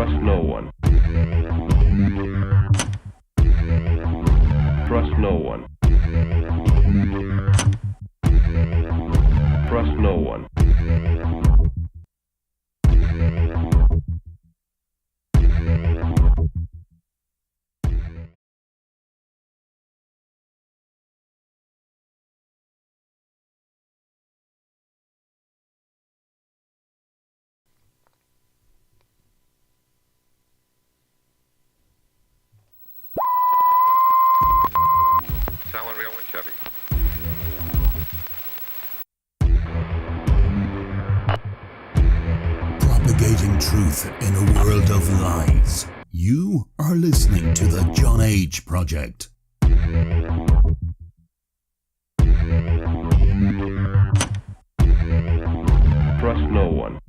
Trust no one. Trust no one. Trust no one. Salon Rio and Chevy. Propagating truth in a world of lies. You are listening to the John H. Project. Trust no one.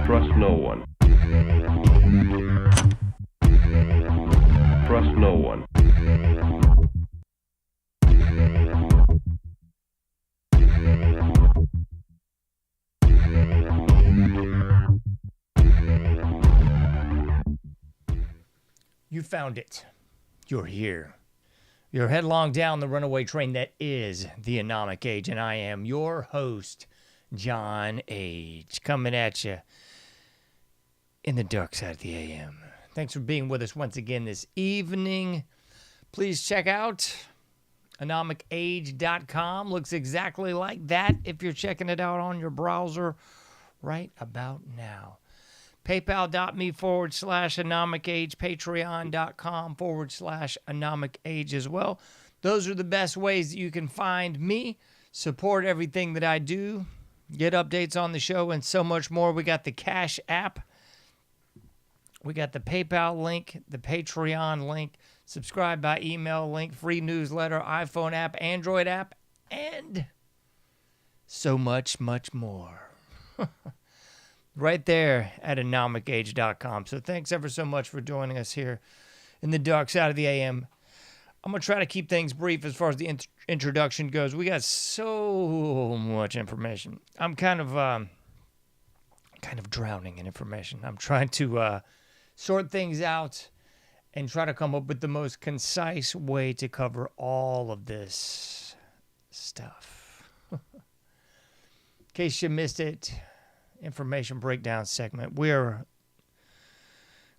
Trust no one. Trust no one. You found it. You're here. You're headlong down the runaway train that is the Anomic Age, and I am your host, John H., coming at you in the dark side of the AM. Thanks for being with us once again this evening. Please check out anomicage.com. Looks exactly like that if you're checking it out on your browser right about now. PayPal.me/anomicage, Patreon.com/anomicage as well. Those are the best ways that you can find me, support everything that I do, get updates on the show, and so much more. We got the Cash App. We got the PayPal link, the Patreon link, subscribe by email link, free newsletter, iPhone app, Android app, and so much, much more. Right there at anomicage.com. So thanks ever so much for joining us here in the dark side of the AM. I'm going to try to keep things brief as far as the introduction goes. We got so much information. I'm kind of drowning in information. I'm trying to sort things out and try to come up with the most concise way to cover all of this stuff. In case you missed it, information breakdown segment, we're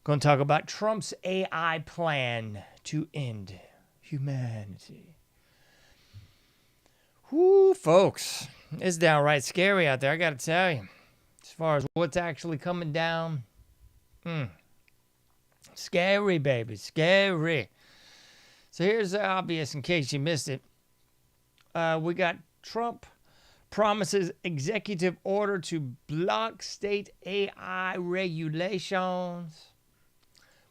going to talk about Trump's AI plan to end humanity. Whoo, folks, it's downright scary out there, I got to tell you. As far as what's actually coming down, scary, baby, scary. So here's the obvious in case you missed it. We got Trump promises executive order to block state AI regulations.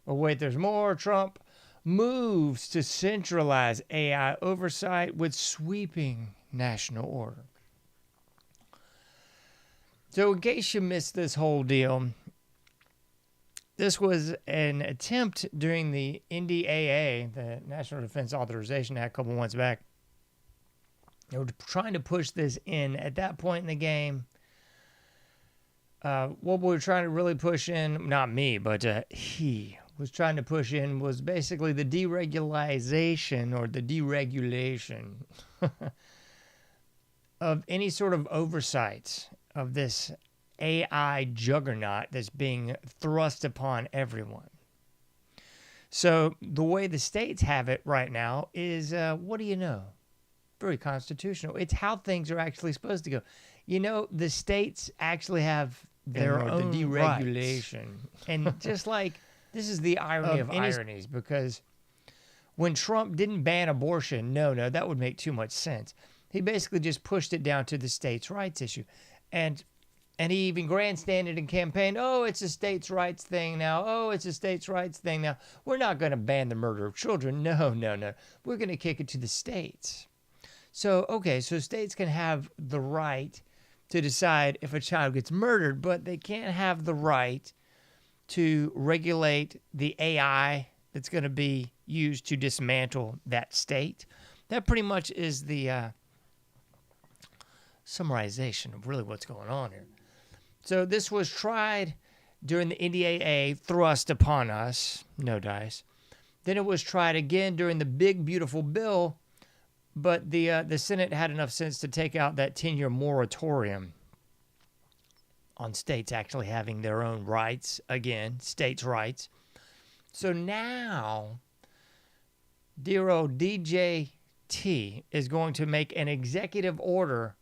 But wait, there's more. Trump moves to centralize AI oversight with sweeping national order. So in case you missed this whole deal, this was an attempt during the NDAA, the National Defense Authorization Act, a couple months back. They were trying to push this in at that point in the game. What we were trying to really push in, not me, but he was trying to push in, was basically the deregulation or the deregulation of any sort of oversight of this AI juggernaut that's being thrust upon everyone. So the way the states have it right now is, what do you know? Very constitutional. It's how things are actually supposed to go. You know, the states actually have their own deregulation. And just like, this is the irony of ironies, because when Trump didn't ban abortion, no, that would make too much sense. He basically just pushed it down to the states' rights issue. And he even grandstanded and campaigned, oh, it's a states' rights thing now. Oh, it's a states' rights thing now. We're not going to ban the murder of children. No. We're going to kick it to the states. So, okay, so states can have the right to decide if a child gets murdered, but they can't have the right to regulate the AI that's going to be used to dismantle that state. That pretty much is the summarization of really what's going on here. So this was tried during the NDAA thrust upon us, no dice. Then it was tried again during the big, beautiful bill, but the Senate had enough sense to take out that 10-year moratorium on states actually having their own rights, again, states' rights. So now, dear old DJT is going to make an executive order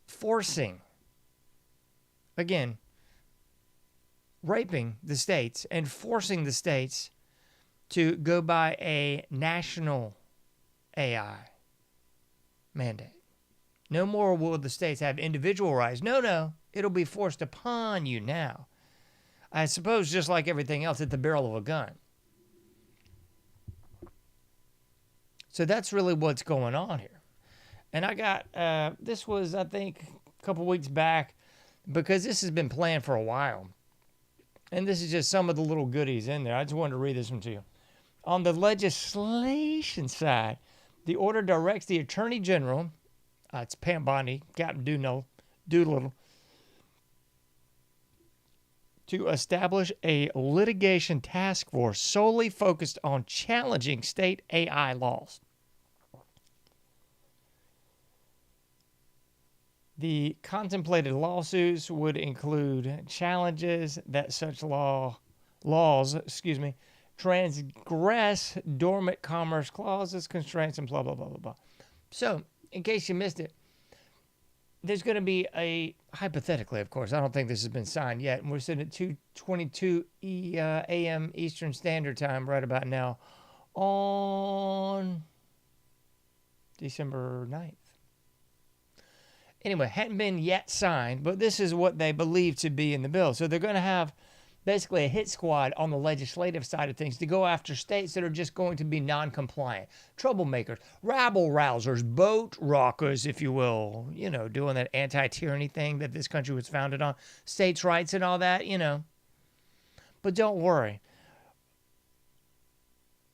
forcing, again, raping the states and forcing the states to go by a national AI mandate. No more will the states have individual rights. No, it'll be forced upon you now. I suppose just like everything else at the barrel of a gun. So that's really what's going on here. And I got, this was, I think, a couple weeks back, because this has been planned for a while. And this is just some of the little goodies in there. I just wanted to read this one to you. On the legislation side, the order directs the Attorney General, it's Pam Bondi, Captain Doolittle, to establish a litigation task force solely focused on challenging state AI laws. The contemplated lawsuits would include challenges that such laws transgress dormant commerce clauses, constraints, and blah, blah, blah, blah, blah. So, in case you missed it, there's going to be hypothetically, of course, I don't think this has been signed yet, and we're sitting at 2:22 a.m. Eastern Standard Time right about now on December 9th. Anyway, hadn't been yet signed, but this is what they believe to be in the bill. So they're going to have basically a hit squad on the legislative side of things to go after states that are just going to be non-compliant, troublemakers, rabble-rousers, boat rockers, if you will, doing that anti-tyranny thing that this country was founded on, states' rights and all that, But don't worry.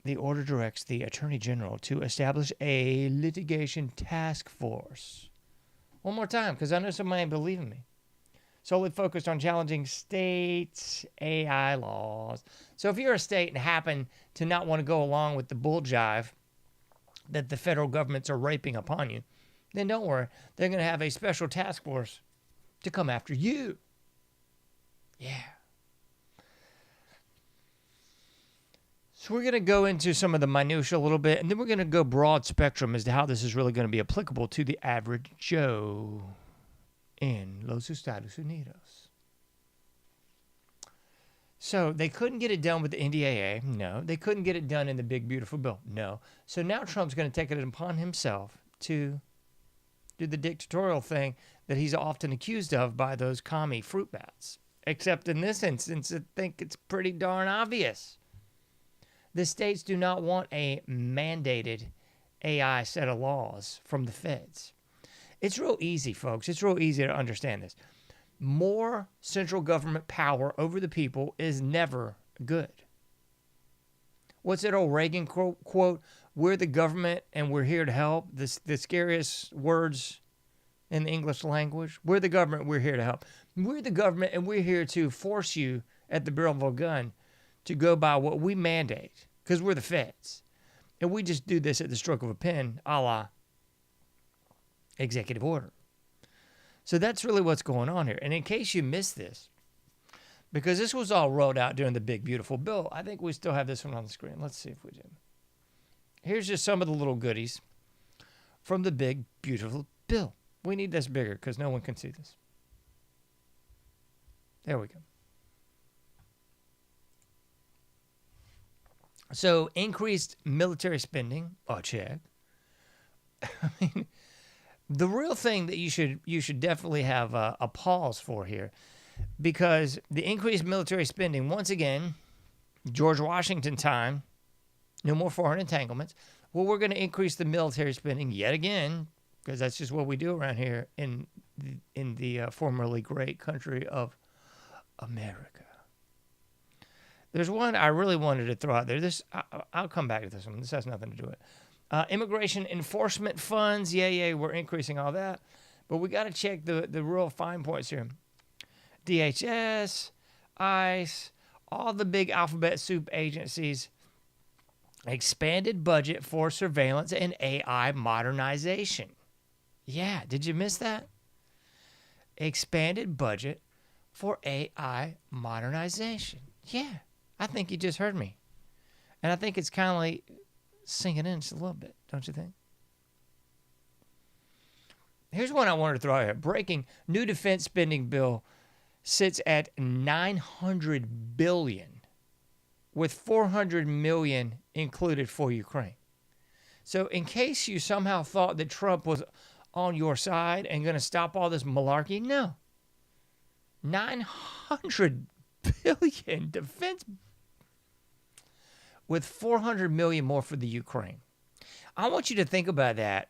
The order directs the Attorney General to establish a litigation task force. One more time, because I know somebody ain't believing me. Solely focused on challenging states' AI laws. So if you're a state and happen to not want to go along with the bull jive that the federal governments are raping upon you, then don't worry. They're going to have a special task force to come after you. Yeah. So we're going to go into some of the minutiae a little bit, and then we're going to go broad spectrum as to how this is really going to be applicable to the average Joe in Los Estados Unidos. So they couldn't get it done with the NDAA. No. They couldn't get it done in the big, beautiful bill. No. So now Trump's going to take it upon himself to do the dictatorial thing that he's often accused of by those commie fruit bats. Except in this instance, I think it's pretty darn obvious. The states do not want a mandated AI set of laws from the feds. It's real easy, folks. It's real easy to understand this. More central government power over the people is never good. What's that old Reagan quote? We're the government and we're here to help. The scariest words in the English language. We're the government, we're here to help. We're the government and we're here to force you at the barrel of a gun to go by what we mandate, because we're the feds. And we just do this at the stroke of a pen, a la executive order. So that's really what's going on here. And in case you missed this, because this was all rolled out during the big, beautiful bill, I think we still have this one on the screen. Let's see if we do. Here's just some of the little goodies from the big, beautiful bill. We need this bigger because no one can see this. There we go. So increased military spending, check. I mean, the real thing that you should definitely have a pause for here, because the increased military spending, once again, George Washington time, no more foreign entanglements. Well, we're going to increase the military spending yet again, because that's just what we do around here in the formerly great country of America. There's one I really wanted to throw out there. I'll come back to this one. This has nothing to do with it. Immigration enforcement funds. Yeah, we're increasing all that. But we got to check the real fine points here. DHS, ICE, all the big alphabet soup agencies, expanded budget for surveillance and AI modernization. Yeah, did you miss that? Expanded budget for AI modernization. Yeah, I think you just heard me. And I think it's kind of like sinking in just a little bit, don't you think? Here's one I wanted to throw out here. Breaking: new defense spending bill sits at $900 billion, with $400 million included for Ukraine. So in case you somehow thought that Trump was on your side and going to stop all this malarkey, no. $900 billion defense with $400 million more for the Ukraine. I want you to think about that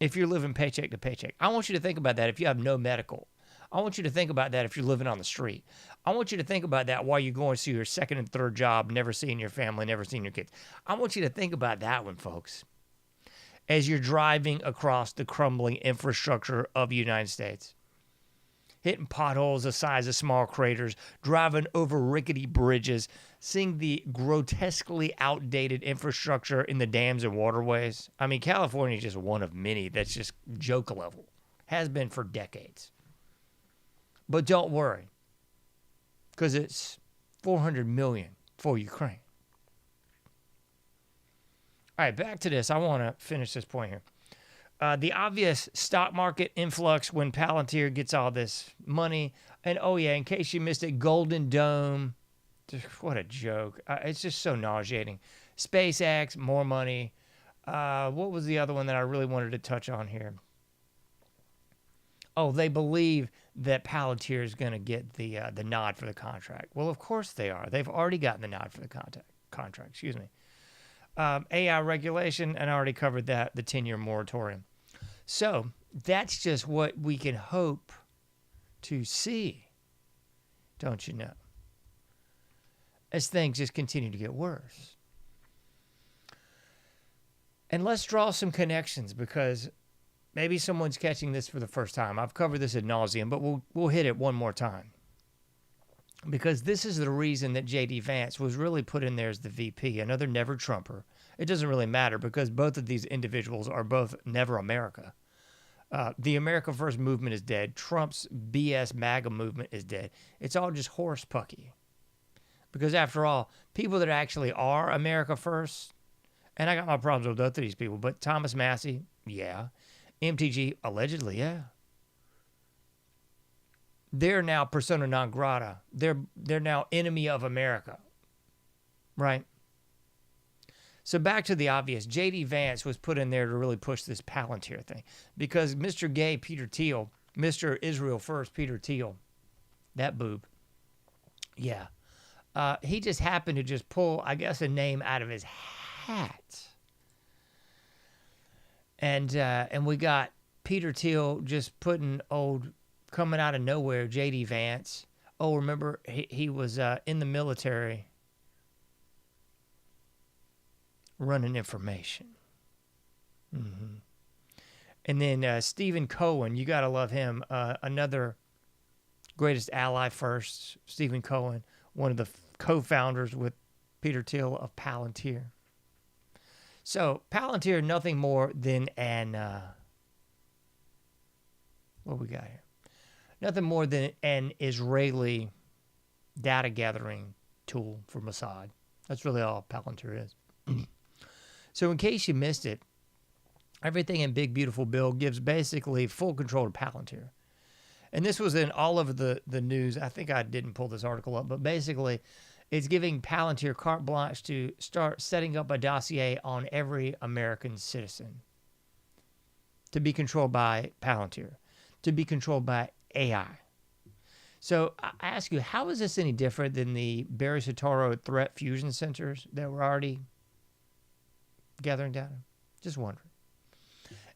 if you're living paycheck to paycheck. I want you to think about that if you have no medical. I want you to think about that if you're living on the street. I want you to think about that while you're going to your second and third job, never seeing your family, never seeing your kids. I want you to think about that one, folks, as you're driving across the crumbling infrastructure of the United States. Hitting potholes the size of small craters, driving over rickety bridges, seeing the grotesquely outdated infrastructure in the dams and waterways. I mean, California is just one of many that's just joke level. Has been for decades. But don't worry, because it's $400 million for Ukraine. All right, back to this. I want to finish this point here. The obvious stock market influx when Palantir gets all this money. And, oh, yeah, in case you missed it, Golden Dome. What a joke. It's just so nauseating. SpaceX, more money. What was the other one that I really wanted to touch on here? Oh, they believe that Palantir is going to get the nod for the contract. Well, of course they are. They've already gotten the nod for the contract. Excuse me. AI regulation, and I already covered that, the 10-year moratorium. So that's just what we can hope to see, don't you know, as things just continue to get worse. And let's draw some connections, because maybe someone's catching this for the first time. I've covered this ad nauseum, but we'll hit it one more time. Because this is the reason that J.D. Vance was really put in there as the VP, another never Trumper. It doesn't really matter, because both of these individuals are both never America. The America First movement is dead. Trump's BS MAGA movement is dead. It's all just horse pucky. Because after all, people that actually are America First, and I got my problems with both of these people, but Thomas Massey, yeah. MTG, allegedly, yeah. They're now persona non grata. They're now enemy of America, right? So back to the obvious. J.D. Vance was put in there to really push this Palantir thing, because Mr. Gay Peter Thiel, Mr. Israel First Peter Thiel, that boob, yeah, he just happened to just pull, I guess, a name out of his hat, and we got Peter Thiel just putting old, coming out of nowhere, J.D. Vance. Oh, remember, he was in the military running information. Mm-hmm. And then Stephen Cohen, you got to love him. Another greatest ally first, Stephen Cohen, one of the co-founders with Peter Thiel of Palantir. So Palantir, nothing more than an, what we got here? Nothing more than an Israeli data gathering tool for Mossad. That's really all Palantir is. So in case you missed it, everything in Big Beautiful Bill gives basically full control to Palantir. And this was in all of the news. I think I didn't pull this article up, but basically it's giving Palantir carte blanche to start setting up a dossier on every American citizen to be controlled by Palantir, to be controlled by AI. So I ask you, how is this any different than the Barry Soetoro threat fusion centers that were already gathering data? Just wondering.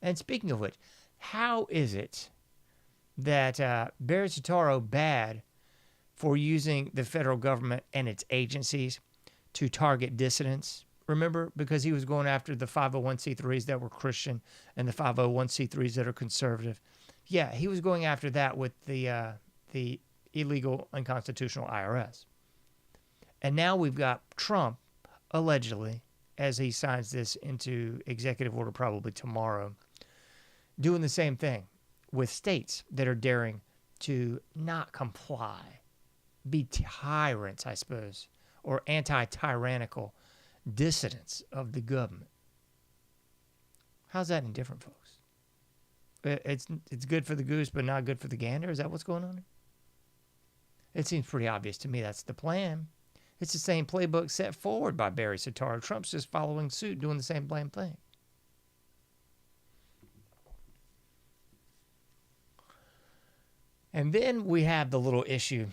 And speaking of which, how is it that Barry Soetoro bad for using the federal government and its agencies to target dissidents? Remember, because he was going after the 501c3s that were Christian and the 501c3s that are conservative. Yeah, he was going after that with the illegal, unconstitutional IRS. And now we've got Trump, allegedly, as he signs this into executive order probably tomorrow, doing the same thing with states that are daring to not comply, be tyrants, I suppose, or anti-tyrannical dissidents of the government. How's that indifferent, folks? It's good for the goose, but not good for the gander? Is that what's going on here? It seems pretty obvious to me that's the plan. It's the same playbook set forward by Barry Soetoro. Trump's just following suit, doing the same blame thing. And then we have the little issue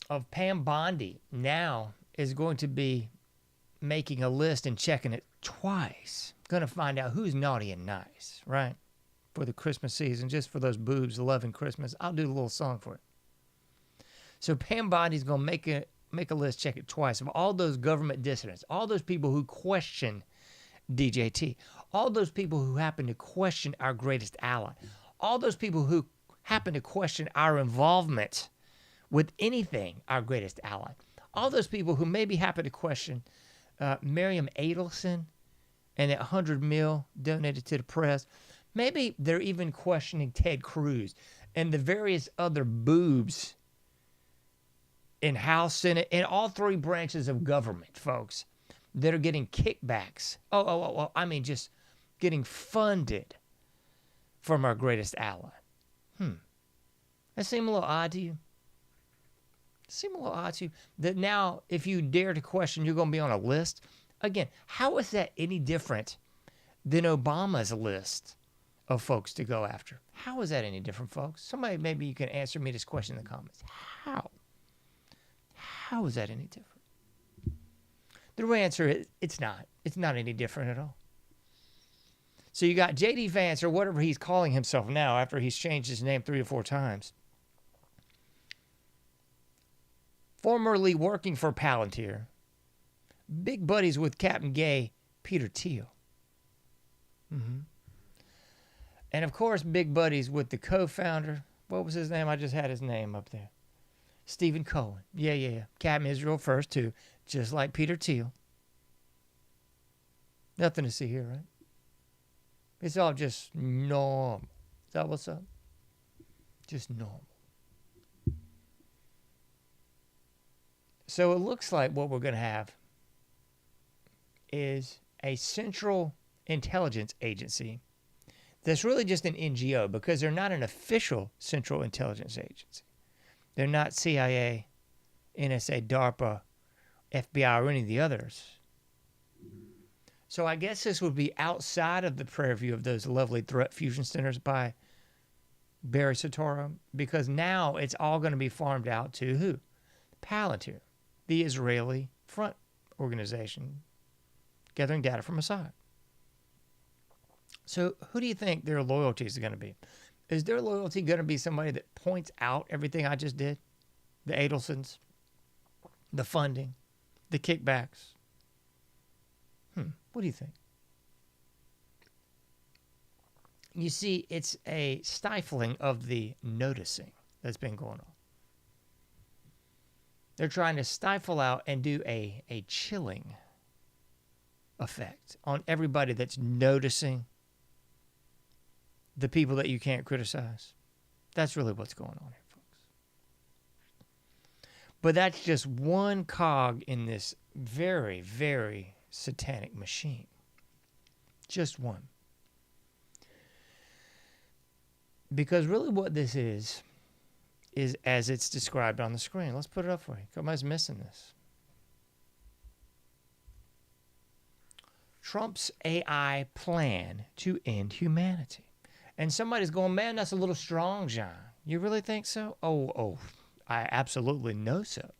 of Pam Bondi now is going to be making a list and checking it twice. Going to find out who's naughty and nice, right? For the Christmas season, just for those boobs loving Christmas. I'll do a little song for it. So Pam Bondi's going to make a list, check it twice, of all those government dissidents, all those people who question DJT, all those people who happen to question our greatest ally, all those people who happen to question our involvement with anything, our greatest ally, all those people who maybe happen to question Miriam Adelson and that $100 million donated to the press. Maybe they're even questioning Ted Cruz and the various other boobs in House, Senate, and all three branches of government, folks, that are getting kickbacks. I mean, just getting funded from our greatest ally. That seem a little odd to you? Seem a little odd to you? That now, if you dare to question, you're going to be on a list? Again, how is that any different than Obama's list of folks to go after? How is that any different, folks? Somebody, maybe you can answer me this question in the comments. How? How is that any different? The real answer is it's not. It's not any different at all. So you got J.D. Vance, or whatever he's calling himself now after he's changed his name 3 or 4 times, formerly working for Palantir, big buddies with Captain Gay, Peter Thiel. And of course, big buddies with the co-founder. What was his name? I just had his name up there. Stephen Cohen. Yeah. Captain Israel first, too. Just like Peter Thiel. Nothing to see here, right? It's all just normal. Is that what's up? Just normal. So it looks like what we're going to have is a central intelligence agency that's really just an NGO, because they're not an official central intelligence agency. They're not CIA, NSA, DARPA, FBI, or any of the others. So I guess this would be outside of the purview of those lovely threat fusion centers by Barry Soetoro, because now it's all going to be farmed out to who? Palantir, the Israeli front organization, gathering data from Mossad. So who do you think their loyalty is going to be? Is their loyalty going to be somebody that points out everything I just did? The Adelsons, the funding, the kickbacks? What do you think? You see, it's a stifling of the noticing that's been going on. They're trying to stifle out and do a chilling effect on everybody that's noticing the people that you can't criticize. That's really what's going on here, folks. But that's just one cog in this very, very satanic machine. Just one. Because really what this is as it's described on the screen. Let's put it up for you. Somebody's missing this. Trump's AI plan to end humanity. And somebody's going, man, that's a little strong, John. You really think so? Oh, I absolutely know so.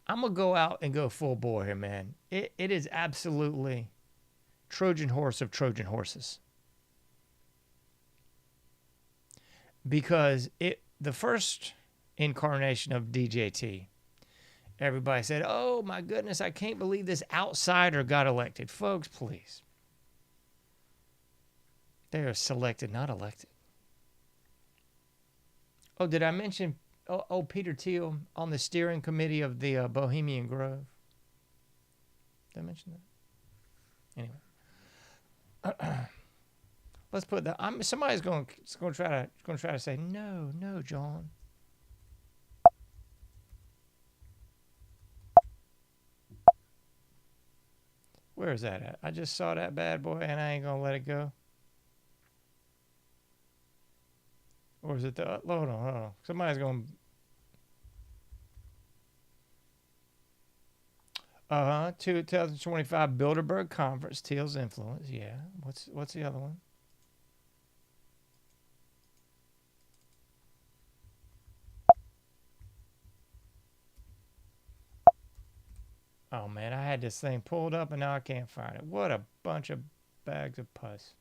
I'm going to go out and go full bore here, man. It is absolutely Trojan horse of Trojan horses. Because the first incarnation of DJT, everybody said, oh my goodness, I can't believe this outsider got elected. Folks, please. They are selected, not elected. Oh, did I mention Peter Thiel on the steering committee of the Bohemian Grove? Did I mention that? Anyway, let's put that. Somebody's going to try to say no, John. Where is that at? I just saw that bad boy and I ain't gonna let it go. Or is it the? Hold on. Somebody's going. 2025 Bilderberg Conference, Thiel's influence. Yeah. What's the other one? Oh man, I had this thing pulled up and now I can't find it. What a bunch of bags of pus.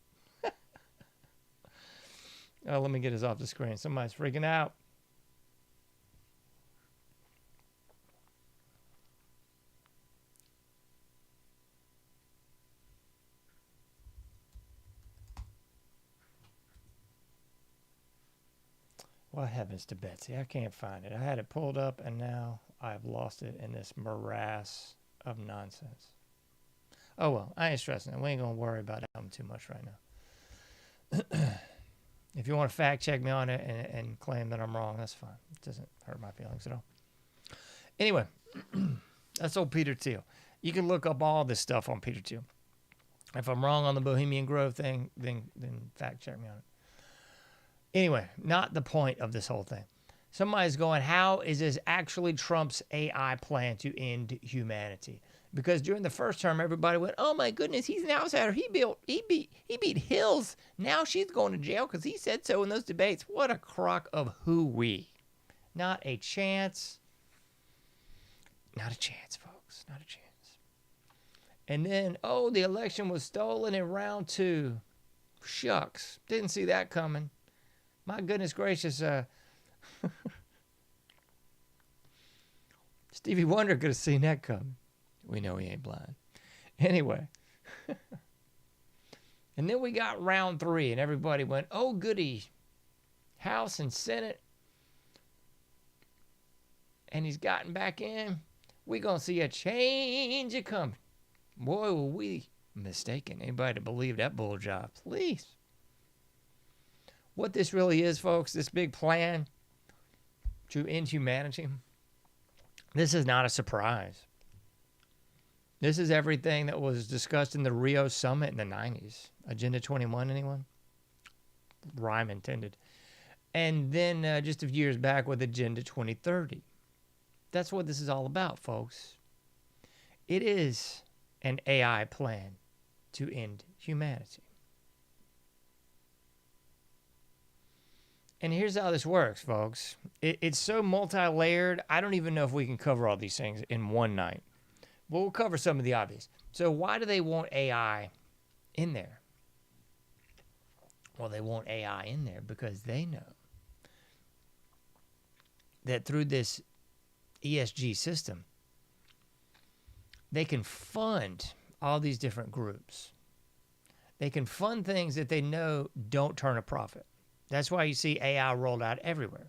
Oh, let me get this off the screen. Somebody's freaking out. Well, heavens to Betsy, I can't find it. I had it pulled up and now I've lost it in this morass of nonsense. Oh well, I ain't stressing it. We ain't gonna worry about that too much right now. If you want to fact check me on it and claim that I'm wrong, that's fine. It doesn't hurt my feelings at all. Anyway, that's old Peter Thiel. You can look up all this stuff on Peter Thiel. If I'm wrong on the Bohemian Grove thing, then fact check me on it. Anyway, not the point of this whole thing. Somebody's going, how is this actually Trump's AI plan to end humanity? Because during the first term, everybody went, oh my goodness, he's an outsider. He beat Hills. Now she's going to jail because he said so in those debates. What a crock of hooey. Not a chance. Not a chance, folks. Not a chance. And then, the election was stolen in round 2. Shucks. Didn't see that coming. My goodness gracious. Stevie Wonder could have seen that coming. We know he ain't blind. Anyway. And then we got round 3, and everybody went, oh, goody. House and Senate. And he's gotten back in. We're going to see a change a coming. Boy, were we mistaken. Anybody to believe that bull job, please. What this really is, folks, this big plan to end humanity, this is not a surprise. This is everything that was discussed in the Rio summit in the 90s. Agenda 21, anyone? Rhyme intended. And then just a few years back with Agenda 2030. That's what this is all about, folks. It is an AI plan to end humanity. And here's how this works, folks. It's so multi-layered, I don't even know if we can cover all these things in one night. But we'll cover some of the obvious. So why do they want AI in there? Well, they want AI in there because they know that through this ESG system, they can fund all these different groups. They can fund things that they know don't turn a profit. That's why you see AI rolled out everywhere.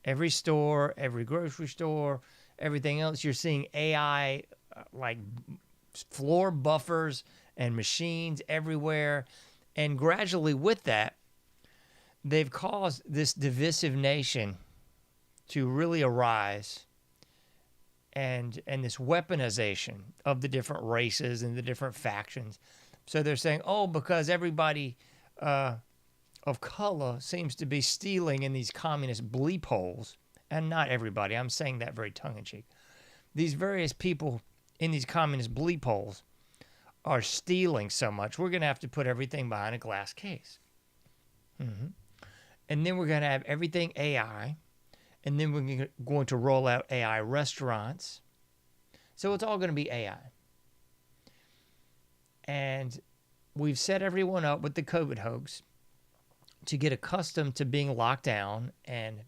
Every store, every grocery store, everything else, you're seeing AI like floor buffers and machines everywhere. And gradually with that, they've caused this divisive nation to really arise, and this weaponization of the different races and the different factions. So they're saying, because everybody of color seems to be stealing in these communist bleep holes, and not everybody, I'm saying that very tongue-in-cheek. These various people in these communist bleep holes are stealing so much, we're going to have to put everything behind a glass case. Mm-hmm. And then we're going to have everything AI, and then we're going to roll out AI restaurants. So it's all going to be AI. And we've set everyone up with the COVID hoax to get accustomed to being locked down and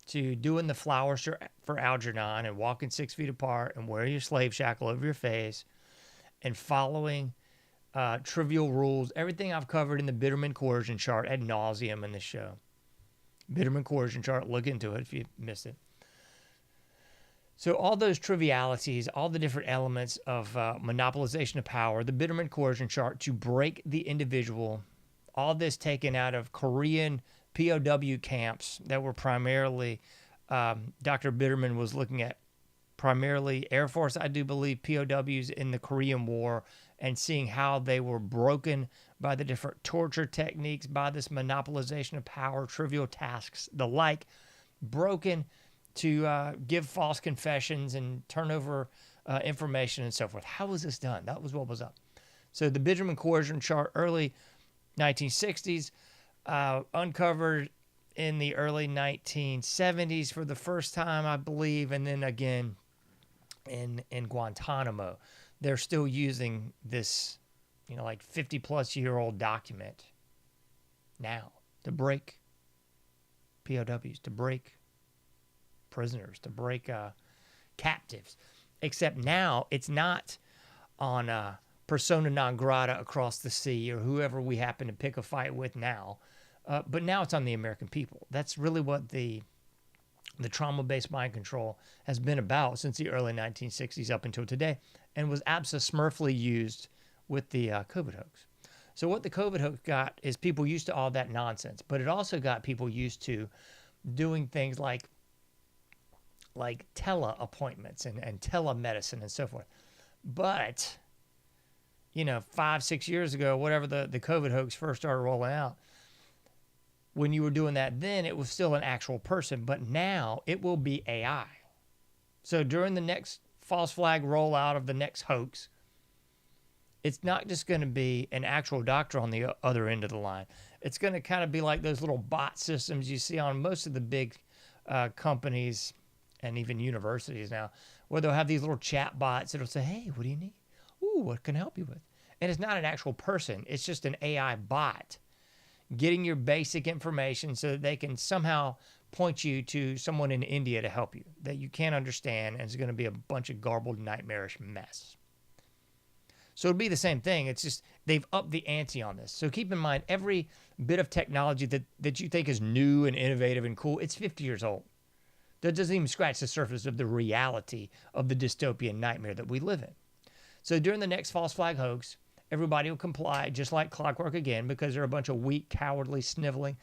to doing the flowers for Algernon and walking 6 feet apart and wearing your slave shackle over your face and following trivial rules, everything I've covered in the Bitterman coercion chart ad nauseum in the show. Biderman coercion chart. Look into it if you missed it. So all those trivialities, all the different elements of monopolization of power, the Biderman coercion chart to break the individual, all this taken out of Korean POW camps that were primarily, Dr. Biderman was looking at primarily Air Force, I do believe, POWs in the Korean War, and seeing how they were broken by the different torture techniques, by this monopolization of power, trivial tasks, the like, broken to give false confessions and turn over information and so forth. How was this done? That was what was up. So the Benjamin coercion chart, early 1960s, uncovered in the early 1970s for the first time, I believe, and then again in Guantanamo. They're still using this, like 50-plus-year-old document now to break POWs, to break prisoners, to break captives. Except now it's not on persona non grata across the sea or whoever we happen to pick a fight with now, but now it's on the American people. That's really what the trauma-based mind control has been about since the early 1960s up until today, and was abso-smurfly used with the COVID hoax. So what the COVID hoax got is people used to all that nonsense, but it also got people used to doing things like tele-appointments and telemedicine and so forth. But, 5-6 years ago, whatever the COVID hoax first started rolling out, when you were doing that then, it was still an actual person. But now it will be AI. So during the next false flag rollout of the next hoax, it's not just going to be an actual doctor on the other end of the line. It's going to kind of be like those little bot systems you see on most of the big companies and even universities now, where they'll have these little chat bots that'll say, hey, what do you need? Ooh, what can I help you with? And it's not an actual person. It's just an AI bot getting your basic information so that they can somehow point you to someone in India to help you that you can't understand, and it's going to be a bunch of garbled, nightmarish mess. So it'll be the same thing. It's just they've upped the ante on this. So keep in mind, every bit of technology that you think is new and innovative and cool, it's 50 years old. That doesn't even scratch the surface of the reality of the dystopian nightmare that we live in. So during the next false flag hoax, everybody will comply just like clockwork again, because they're a bunch of weak, cowardly, sniveling,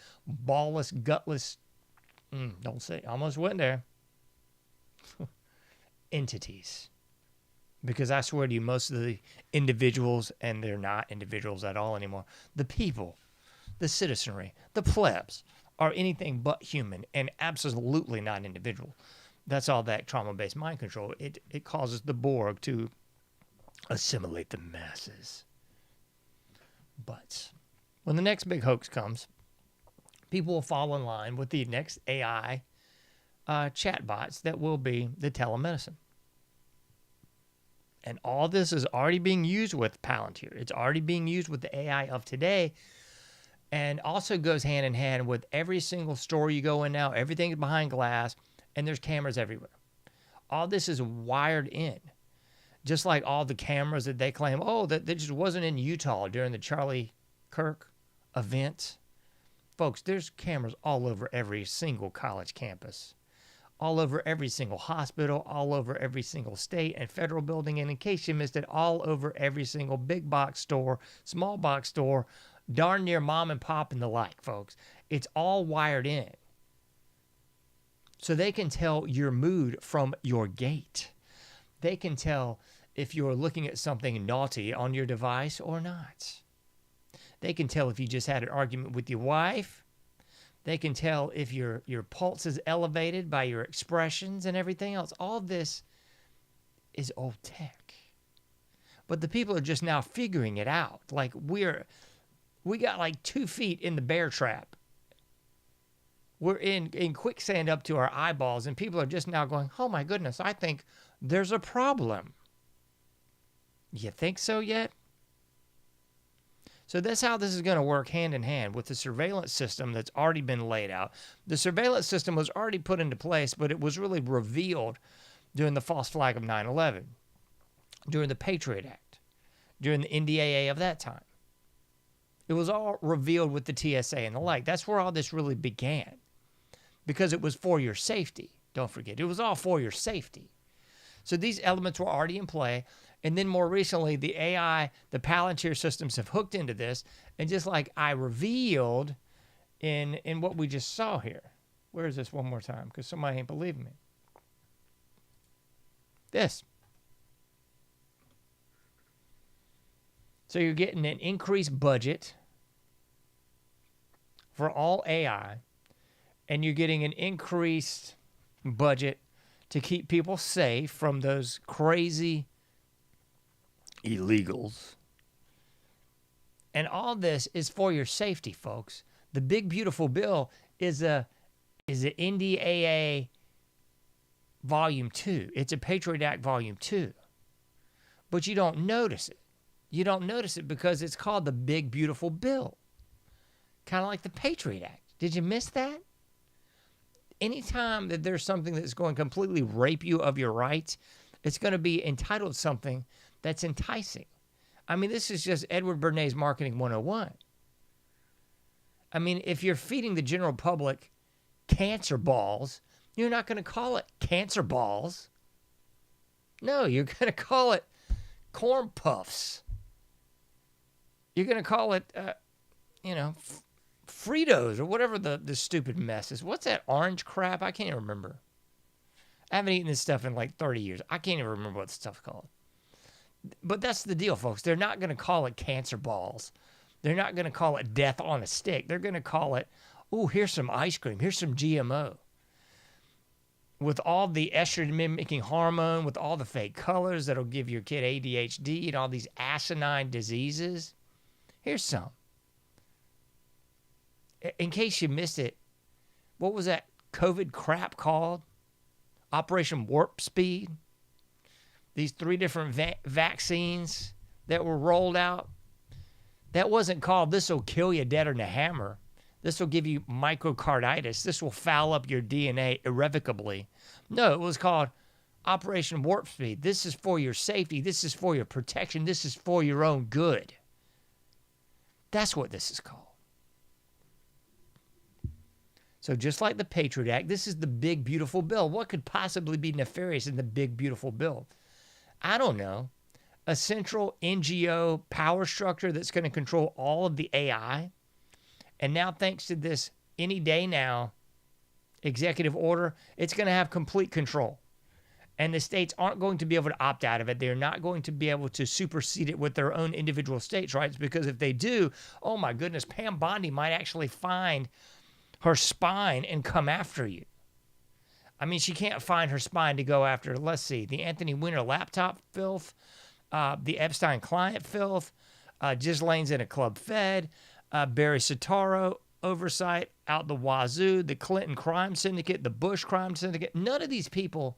ballless, gutless, don't say, almost went there, entities. Because I swear to you, most of the individuals, and they're not individuals at all anymore, the people, the citizenry, the plebs, are anything but human and absolutely not individual. That's all that trauma-based mind control. It causes the Borg to assimilate the masses. But when the next big hoax comes, people will fall in line with the next AI chatbots that will be the telemedicine. And all this is already being used with Palantir. It's already being used with the AI of today, and also goes hand in hand with every single store you go in now. Everything's behind glass, and there's cameras everywhere. All this is wired in. Just like all the cameras that they claim, that just wasn't in Utah during the Charlie Kirk event. Folks, there's cameras all over every single college campus, all over every single hospital, all over every single state and federal building, and in case you missed it, all over every single big box store, small box store, darn near mom and pop and the like, folks. It's all wired in. So they can tell your mood from your gait. They can tell if you're looking at something naughty on your device or not. They can tell if you just had an argument with your wife. They can tell if your pulse is elevated by your expressions and everything else. All this is old tech. But the people are just now figuring it out. Like we got like 2 feet in the bear trap. We're in quicksand up to our eyeballs, and people are just now going, oh my goodness, I think there's a problem. You think so yet? So that's how this is going to work hand in hand with the surveillance system that's already been laid out. The surveillance system was already put into place, but it was really revealed during the false flag of 9/11, during the Patriot Act, during the NDAA of that time. It was all revealed with the TSA and the like. That's where all this really began. because it was for your safety. Don't forget, it was all for your safety. So these elements were already in play. And then more recently, the AI, the Palantir systems have hooked into this. And just like I revealed in what we just saw here. Where is this one more time? Because somebody ain't believing me. This. So you're getting an increased budget for all AI, and you're getting an increased budget to keep people safe from those crazy illegals. And all this is for your safety, folks. The big beautiful bill is an NDAA Volume 2. It's a Patriot Act Volume 2. But you don't notice it. You don't notice it because it's called the big beautiful bill. Kind of like the Patriot Act. Did you miss that? Anytime that there's something that's going to completely rape you of your rights, it's going to be entitled something that's enticing. I mean, this is just Edward Bernays Marketing 101. I mean, if you're feeding the general public cancer balls, you're not going to call it cancer balls. No, you're going to call it corn puffs. You're going to call it, Fritos or whatever the stupid mess is. What's that orange crap? I can't even remember. I haven't eaten this stuff in like 30 years. I can't even remember what the stuff's called. But that's the deal, folks. They're not going to call it cancer balls. They're not going to call it death on a stick. They're going to call it, oh, here's some ice cream. Here's some GMO. With all the estrogen-mimicking hormone, with all the fake colors that'll give your kid ADHD and all these asinine diseases. Here's some. In case you missed it, what was that COVID crap called? Operation Warp Speed. These 3 different vaccines that were rolled out. That wasn't called, this will kill you deader than a hammer. This will give you myocarditis. This will foul up your DNA irrevocably. No, it was called Operation Warp Speed. This is for your safety. This is for your protection. This is for your own good. That's what this is called. So just like the Patriot Act, this is the big, beautiful bill. What could possibly be nefarious in the big, beautiful bill? I don't know. A central NGO power structure that's going to control all of the AI. And now, thanks to this any day now executive order, it's going to have complete control. And the states aren't going to be able to opt out of it. They're not going to be able to supersede it with their own individual states' rights, because if they do, oh my goodness, Pam Bondi might actually find her spine and come after you. I mean, she can't find her spine to go after, let's see, the Anthony Weiner laptop filth, the Epstein client filth, Ghislaine's in a club fed, Barry Soetoro oversight out the wazoo, the Clinton crime syndicate, the Bush crime syndicate. None of these people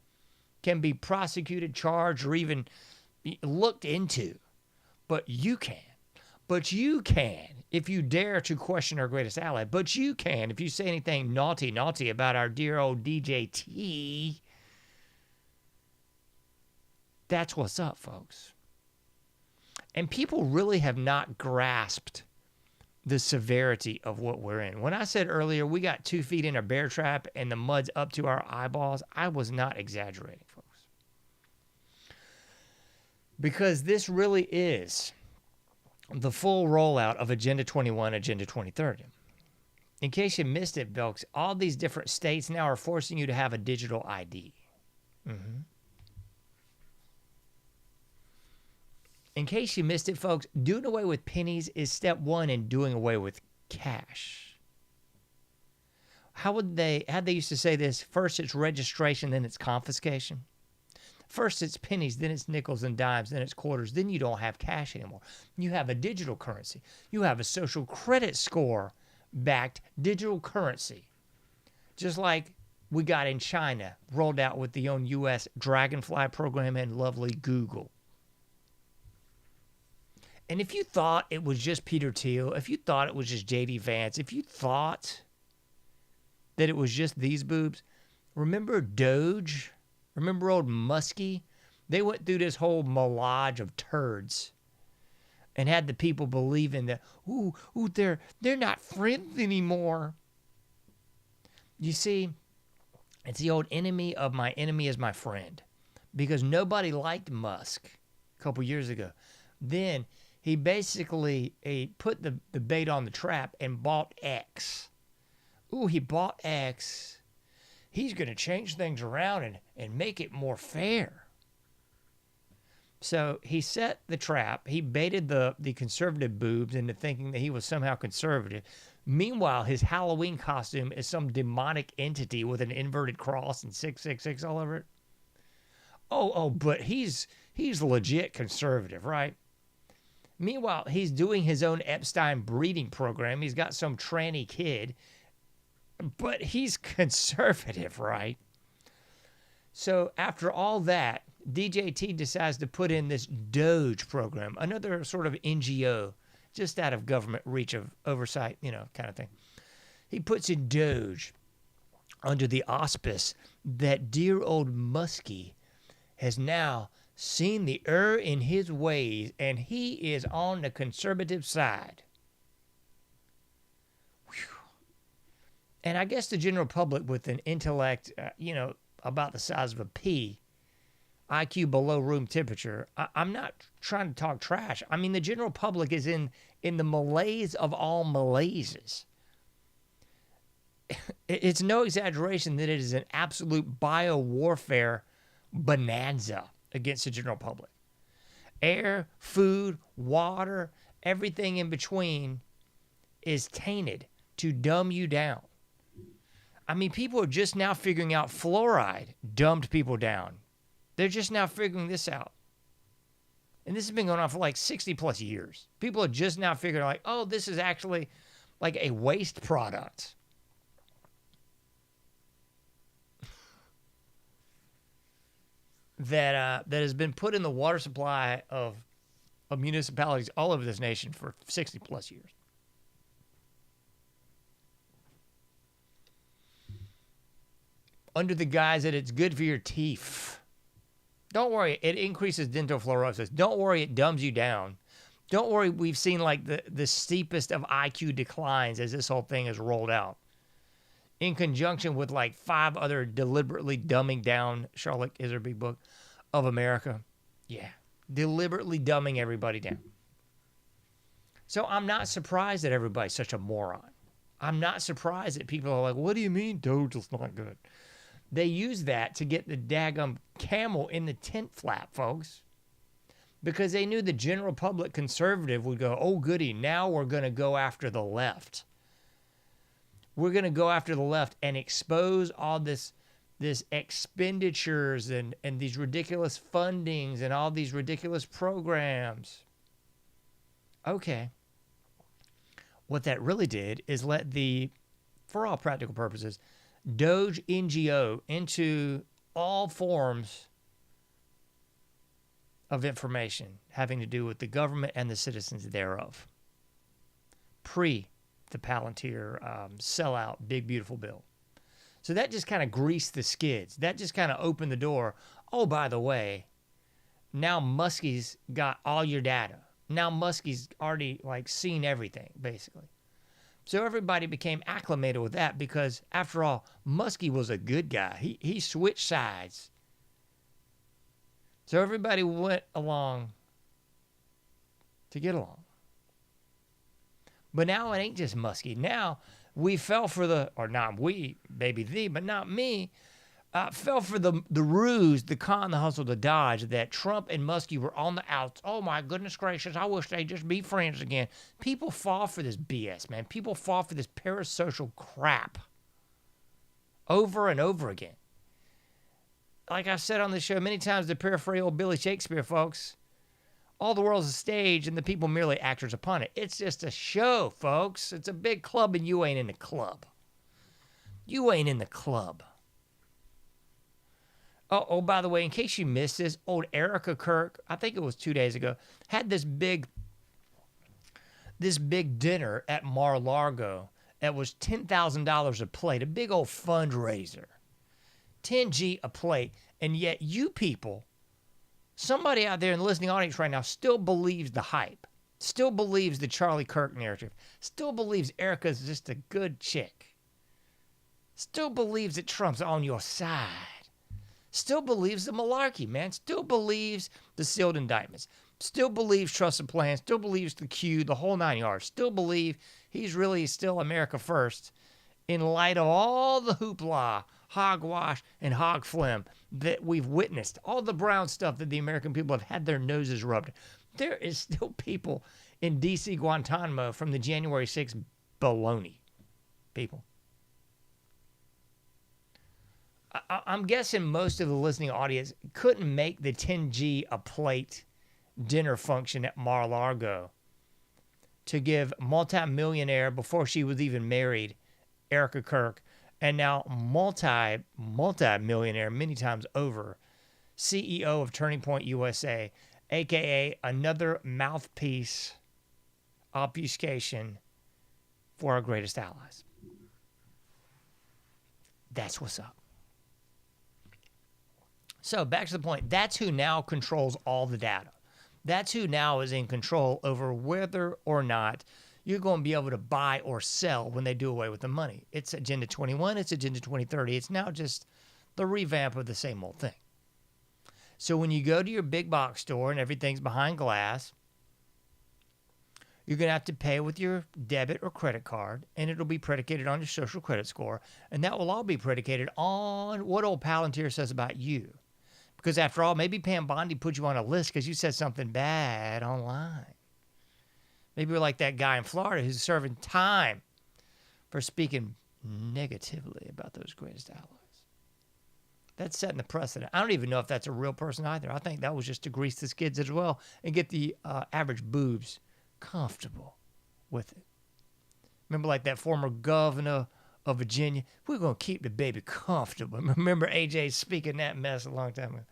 can be prosecuted, charged, or even looked into. But you can. But you can if you dare to question our greatest ally. But you can if you say anything naughty about our dear old DJ T. That's what's up, folks. And people really have not grasped the severity of what we're in. When I said earlier we got 2 feet in a bear trap and the mud's up to our eyeballs, I was not exaggerating, folks. Because this really is the full rollout of Agenda 21, Agenda 2030. In case you missed it, folks, all these different states now are forcing you to have a digital ID. Mm-hmm. In case you missed it, folks, doing away with pennies is step 1 in doing away with cash. How'd they used to say this? First it's registration, then it's confiscation. First it's pennies, then it's nickels and dimes, then it's quarters. Then you don't have cash anymore. You have a digital currency. You have a social credit score backed digital currency. Just like we got in China, rolled out with the own U.S. Dragonfly program and lovely Google. And if you thought it was just Peter Thiel, if you thought it was just J.D. Vance, if you thought that it was just these boobs, remember Doge? Remember old Muskie? They went through this whole melange of turds and had the people believing that, they're not friends anymore. You see, it's the old enemy of my enemy is my friend, because nobody liked Musk a couple years ago. Then he basically put the bait on the trap and bought X. Ooh, he bought X. He's going to change things around and make it more fair. So he set the trap. He baited the conservative boobs into thinking that he was somehow conservative. Meanwhile, his Halloween costume is some demonic entity with an inverted cross and 666 all over it. Oh, but he's legit conservative, right? Meanwhile, he's doing his own Epstein breeding program. He's got some tranny kid, but he's conservative, right? So after all that, DJT decides to put in this Doge program, another sort of NGO, just out of government reach of oversight, kind of thing. He puts in Doge under the auspice that dear old Muskie has now seen the error in his ways, and he is on the conservative side. Whew. And I guess the general public with an intellect, about the size of a pea, IQ below room temperature, I'm not trying to talk trash. I mean, the general public is in the malaise of all malaises. It's no exaggeration that it is an absolute biowarfare bonanza against the general public. Air, food, water, everything in between is tainted to dumb you down. I mean, people are just now figuring out fluoride dumbed people down. They're just now figuring this out. And this has been going on for like 60 plus years. People are just now figuring like, oh, this is actually like a waste product. that has been put in the water supply of municipalities all over this nation for 60 plus years. Under the guise that it's good for your teeth. Don't worry, it increases dental fluorosis. Don't worry, it dumbs you down. Don't worry, we've seen like the steepest of IQ declines as this whole thing is rolled out. In conjunction with like 5 other deliberately dumbing down, Charlotte is her big book, of America. Yeah, deliberately dumbing everybody down. So I'm not surprised that everybody's such a moron. I'm not surprised that people are like, what do you mean Doge is not good? They use that to get the daggum camel in the tent flap, folks. Because they knew the general public conservative would go, oh goody, now we're going to go after the left. We're going to go after the left and expose all this expenditures and these ridiculous fundings and all these ridiculous programs. Okay. What that really did is let for all practical purposes, Doge NGO into all forms of information having to do with the government and the citizens thereof. Pre the Palantir sellout big beautiful bill. So that just kind of greased the skids. That just kind of opened the door. Oh, by the way, now Muskie's got all your data. Now Muskie's already like seen everything, basically. So everybody became acclimated with that because, after all, Muskie was a good guy. He switched sides. So everybody went along to get along. But now it ain't just Muskie. Now we fell for or not we, maybe thee, but not me, fell for the ruse, the con, the hustle, the dodge that Trump and Muskie were on the outs. Oh my goodness gracious, I wish they'd just be friends again. People fall for this BS, man. People fall for this parasocial crap over and over again. Like I've said on this show many times, to paraphrase old Billy Shakespeare, folks, all the world's a stage and the people merely actors upon it. It's just a show, folks. It's a big club and you ain't in the club. You ain't in the club. Oh, by the way, in case you missed this, old Erica Kirk, I think it was 2 days ago, had this big dinner at Mar-a-Lago that was $10,000 a plate, a big old fundraiser. 10G a plate. And yet you people, somebody out there in the listening audience right now still believes the hype, still believes the Charlie Kirk narrative, still believes Erica's just a good chick. Still believes that Trump's on your side. Still believes the malarkey, man. Still believes the sealed indictments. Still believes trusted plans. Still believes the Q, the whole 9 yards. Still believe he's really still America first in light of all the hoopla, hogwash, and hog phlegm that we've witnessed. All the brown stuff that the American people have had their noses rubbed. There is still people in D.C. Guantanamo from the January 6th baloney. People. I'm guessing most of the listening audience couldn't make the 10G a plate dinner function at Mar-a-Lago to give multi-millionaire, before she was even married, Erica Kirk, and now multi-millionaire many times over, CEO of Turning Point USA, a.k.a. another mouthpiece obfuscation for our greatest allies. That's what's up. So back to the point. That's who now controls all the data. That's who now is in control over whether or not you're going to be able to buy or sell when they do away with the money. It's Agenda 21. It's Agenda 2030. It's now just the revamp of the same old thing. So when you go to your big box store and everything's behind glass, you're going to have to pay with your debit or credit card, and it'll be predicated on your social credit score, and that will all be predicated on what old Palantir says about you. Because after all, maybe Pam Bondi put you on a list because you said something bad online. Maybe you're like that guy in Florida who's serving time for speaking negatively about those greatest allies. That's setting the precedent. I don't even know if that's a real person either. I think that was just to grease the skids as well and get the average boobs comfortable with it. Remember like that former governor of Virginia? We're going to keep the baby comfortable. Remember AJ speaking that mess a long time ago?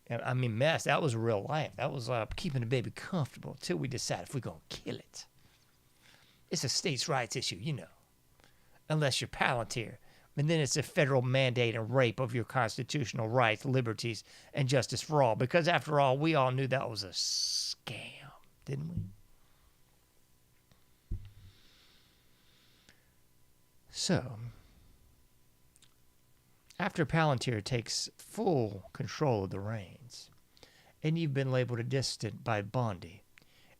And I mean, mess, that was real life. That was keeping the baby comfortable until we decide if we're going to kill it. It's a states' rights issue, you know, unless you're Palantir. And then it's a federal mandate and rape of your constitutional rights, liberties, and justice for all. Because after all, we all knew that was a scam, didn't we? So, after Palantir takes full control of the reins, and you've been labeled a dissident by Bondi,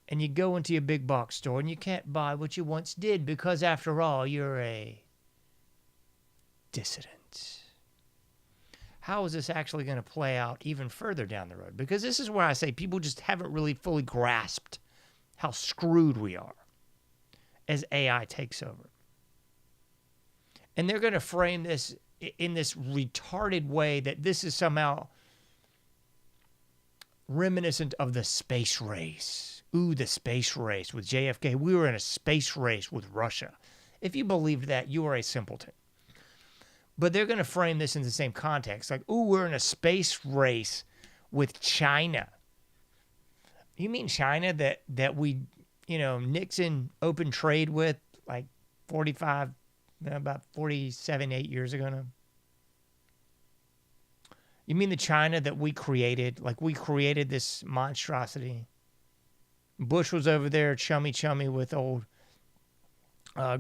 and you go into your big box store and you can't buy what you once did because, after all, you're a dissident. How is this actually going to play out even further down the road? Because this is where I say people just haven't really fully grasped how screwed we are as AI takes over. And they're going to frame this in this retarded way that this is somehow reminiscent of the space race. Ooh, the space race with JFK. We were in a space race with Russia. If you believed that, you are a simpleton. But they're going to frame this in the same context. Like, ooh, we're in a space race with China. You mean China that we, Nixon opened trade with like 8 years ago now? You mean the China that we created? Like we created this monstrosity? Bush was over there chummy with old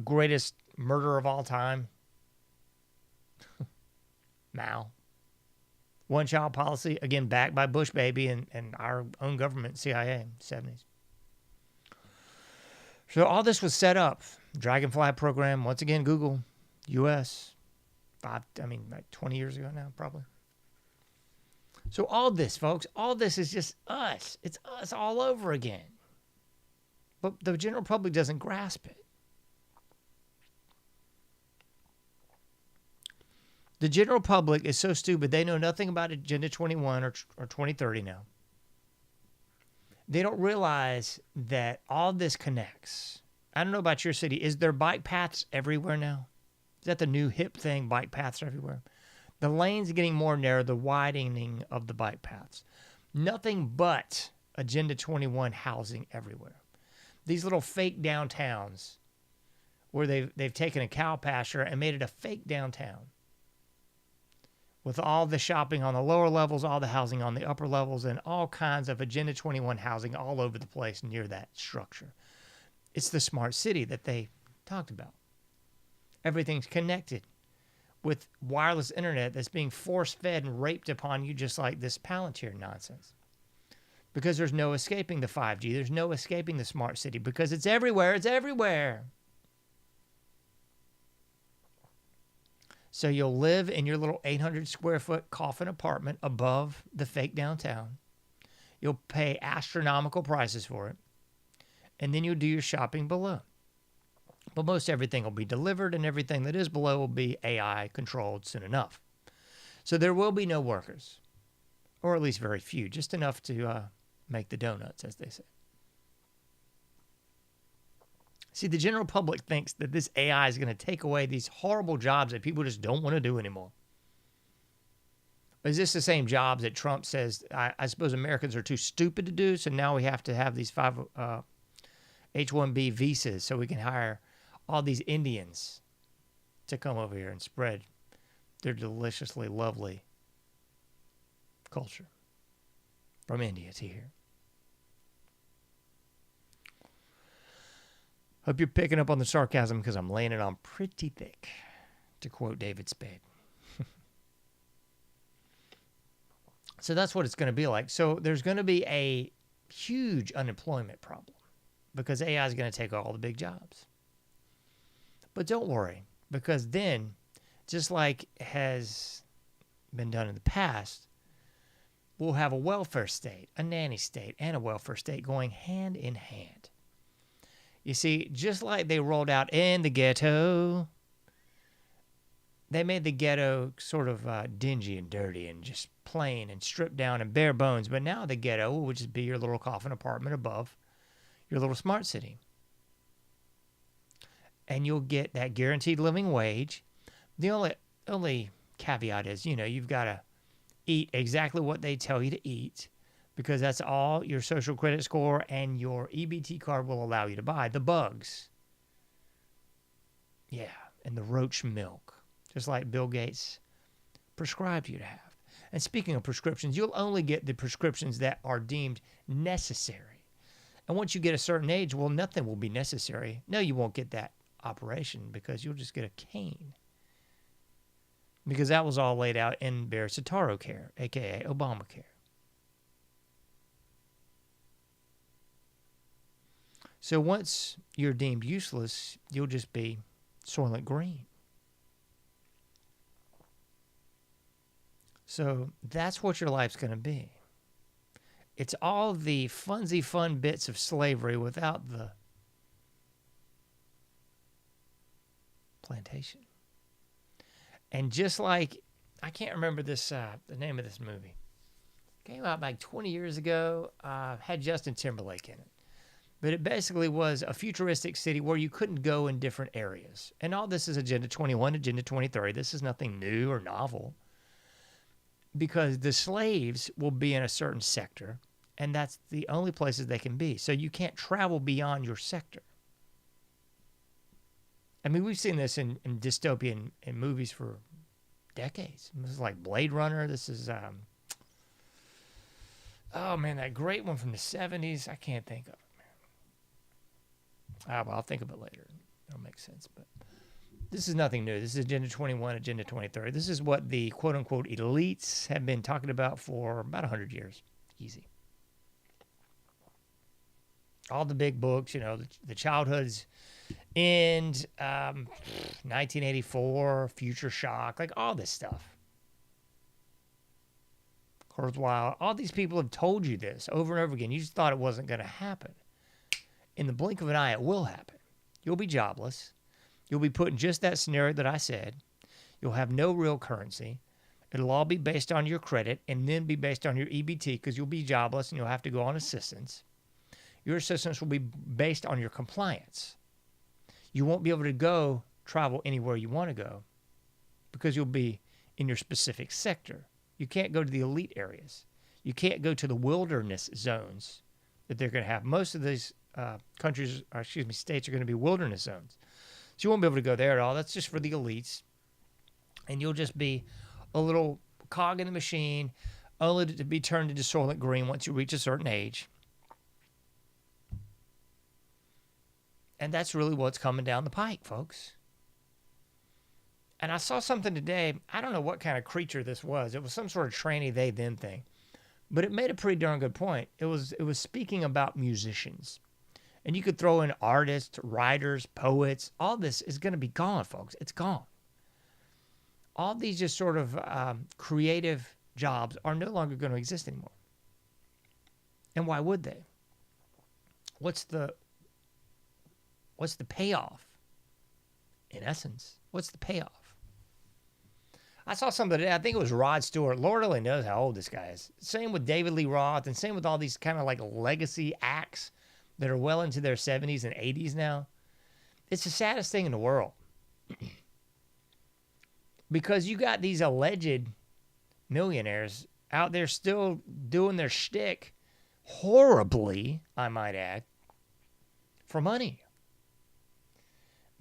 greatest murderer of all time. Mao. One child policy, again, backed by Bush baby and our own government, CIA, 70s. So all this was set up. Dragonfly program, once again, Google, U.S., 20 years ago now, probably. So all this, folks, all this is just us. It's us all over again. But the general public doesn't grasp it. The general public is so stupid, they know nothing about Agenda 21 or 2030 now. They don't realize that all this connects. I don't know about your city. Is there bike paths everywhere now? Is that the new hip thing, bike paths everywhere? The lanes are getting more narrow, the widening of the bike paths. Nothing but Agenda 21 housing everywhere. These little fake downtowns where they've taken a cow pasture and made it a fake downtown. With all the shopping on the lower levels, all the housing on the upper levels, and all kinds of Agenda 21 housing all over the place near that structure. It's the smart city that they talked about. Everything's connected. with wireless internet that's being force-fed and raped upon you just like this Palantir nonsense. Because there's no escaping the 5G. There's no escaping the smart city because it's everywhere. It's everywhere. So you'll live in your little 800 square foot coffin apartment above the fake downtown. You'll pay astronomical prices for it. And then you'll do your shopping below. But most everything will be delivered, and everything that is below will be AI controlled soon enough. So there will be no workers, or at least very few, just enough to make the donuts, as they say. See, the general public thinks that this AI is going to take away these horrible jobs that people just don't want to do anymore. Is this the same jobs that Trump says, I suppose Americans are too stupid to do, so now we have to have these H-1B visas so we can hire all these Indians to come over here and spread their deliciously lovely culture from India to here. Hope you're picking up on the sarcasm because I'm laying it on pretty thick, to quote David Spade. So that's what it's going to be like. So there's going to be a huge unemployment problem because AI is going to take all the big jobs. But don't worry, because then, just like has been done in the past, we'll have a welfare state, a nanny state, and a welfare state going hand in hand. You see, just like they rolled out in the ghetto, they made the ghetto sort of dingy and dirty and just plain and stripped down and bare bones. But now the ghetto will just be your little coffin apartment above your little smart city. And you'll get that guaranteed living wage. The only caveat is, you've got to eat exactly what they tell you to eat because that's all your social credit score and your EBT card will allow you to buy. The bugs. Yeah, and the roach milk, just like Bill Gates prescribed you to have. And speaking of prescriptions, you'll only get the prescriptions that are deemed necessary. And once you get a certain age, well, nothing will be necessary. No, you won't get that operation because you'll just get a cane. Because that was all laid out in Bear-Sataro Care, a.k.a. Obamacare. So once you're deemed useless, you'll just be Soylent Green. So that's what your life's going to be. It's all the funsy fun bits of slavery without the plantation. And just like, I can't remember this, the name of this movie. Came out like 20 years ago, had Justin Timberlake in it. But it basically was a futuristic city where you couldn't go in different areas. And all this is Agenda 21, Agenda 2030. This is nothing new or novel. Because the slaves will be in a certain sector, and that's the only places they can be. So you can't travel beyond your sector. I mean, we've seen this in dystopian in movies for decades. This is like Blade Runner. This is, oh man, that great one from the 70s. I can't think of it, man. Well, I'll think of it later. It'll make sense. But this is nothing new. This is Agenda 21, Agenda 2030. This is what the quote-unquote elites have been talking about for about 100 years. Easy. All the big books, the childhood's end, 1984, Future Shock, like all this stuff. Kurzweil, all these people have told you this over and over again. You just thought it wasn't going to happen. In the blink of an eye, it will happen. You'll be jobless. You'll be put in just that scenario that I said. You'll have no real currency. It'll all be based on your credit and then be based on your EBT because you'll be jobless and you'll have to go on assistance. Your assistance will be based on your compliance. You won't be able to travel anywhere you want to go because you'll be in your specific sector. You can't go to the elite areas. You can't go to the wilderness zones that they're going to have. Most of these states are going to be wilderness zones. So you won't be able to go there at all. That's just for the elites. And you'll just be a little cog in the machine, only to be turned into Soylent Green once you reach a certain age. And that's really what's coming down the pike, folks. And I saw something today. I don't know what kind of creature this was. It was some sort of tranny they them thing. But it made a pretty darn good point. It was speaking about musicians. And you could throw in artists, writers, poets. All this is going to be gone, folks. It's gone. All these just sort of creative jobs are no longer going to exist anymore. And why would they? What's the payoff? In essence, what's the payoff? I saw something today. I think it was Rod Stewart. Lord only knows how old this guy is. Same with David Lee Roth, and same with all these kind of like legacy acts that are well into their 70s and 80s now. It's the saddest thing in the world. Because you got these alleged millionaires out there still doing their shtick horribly, I might add, for money.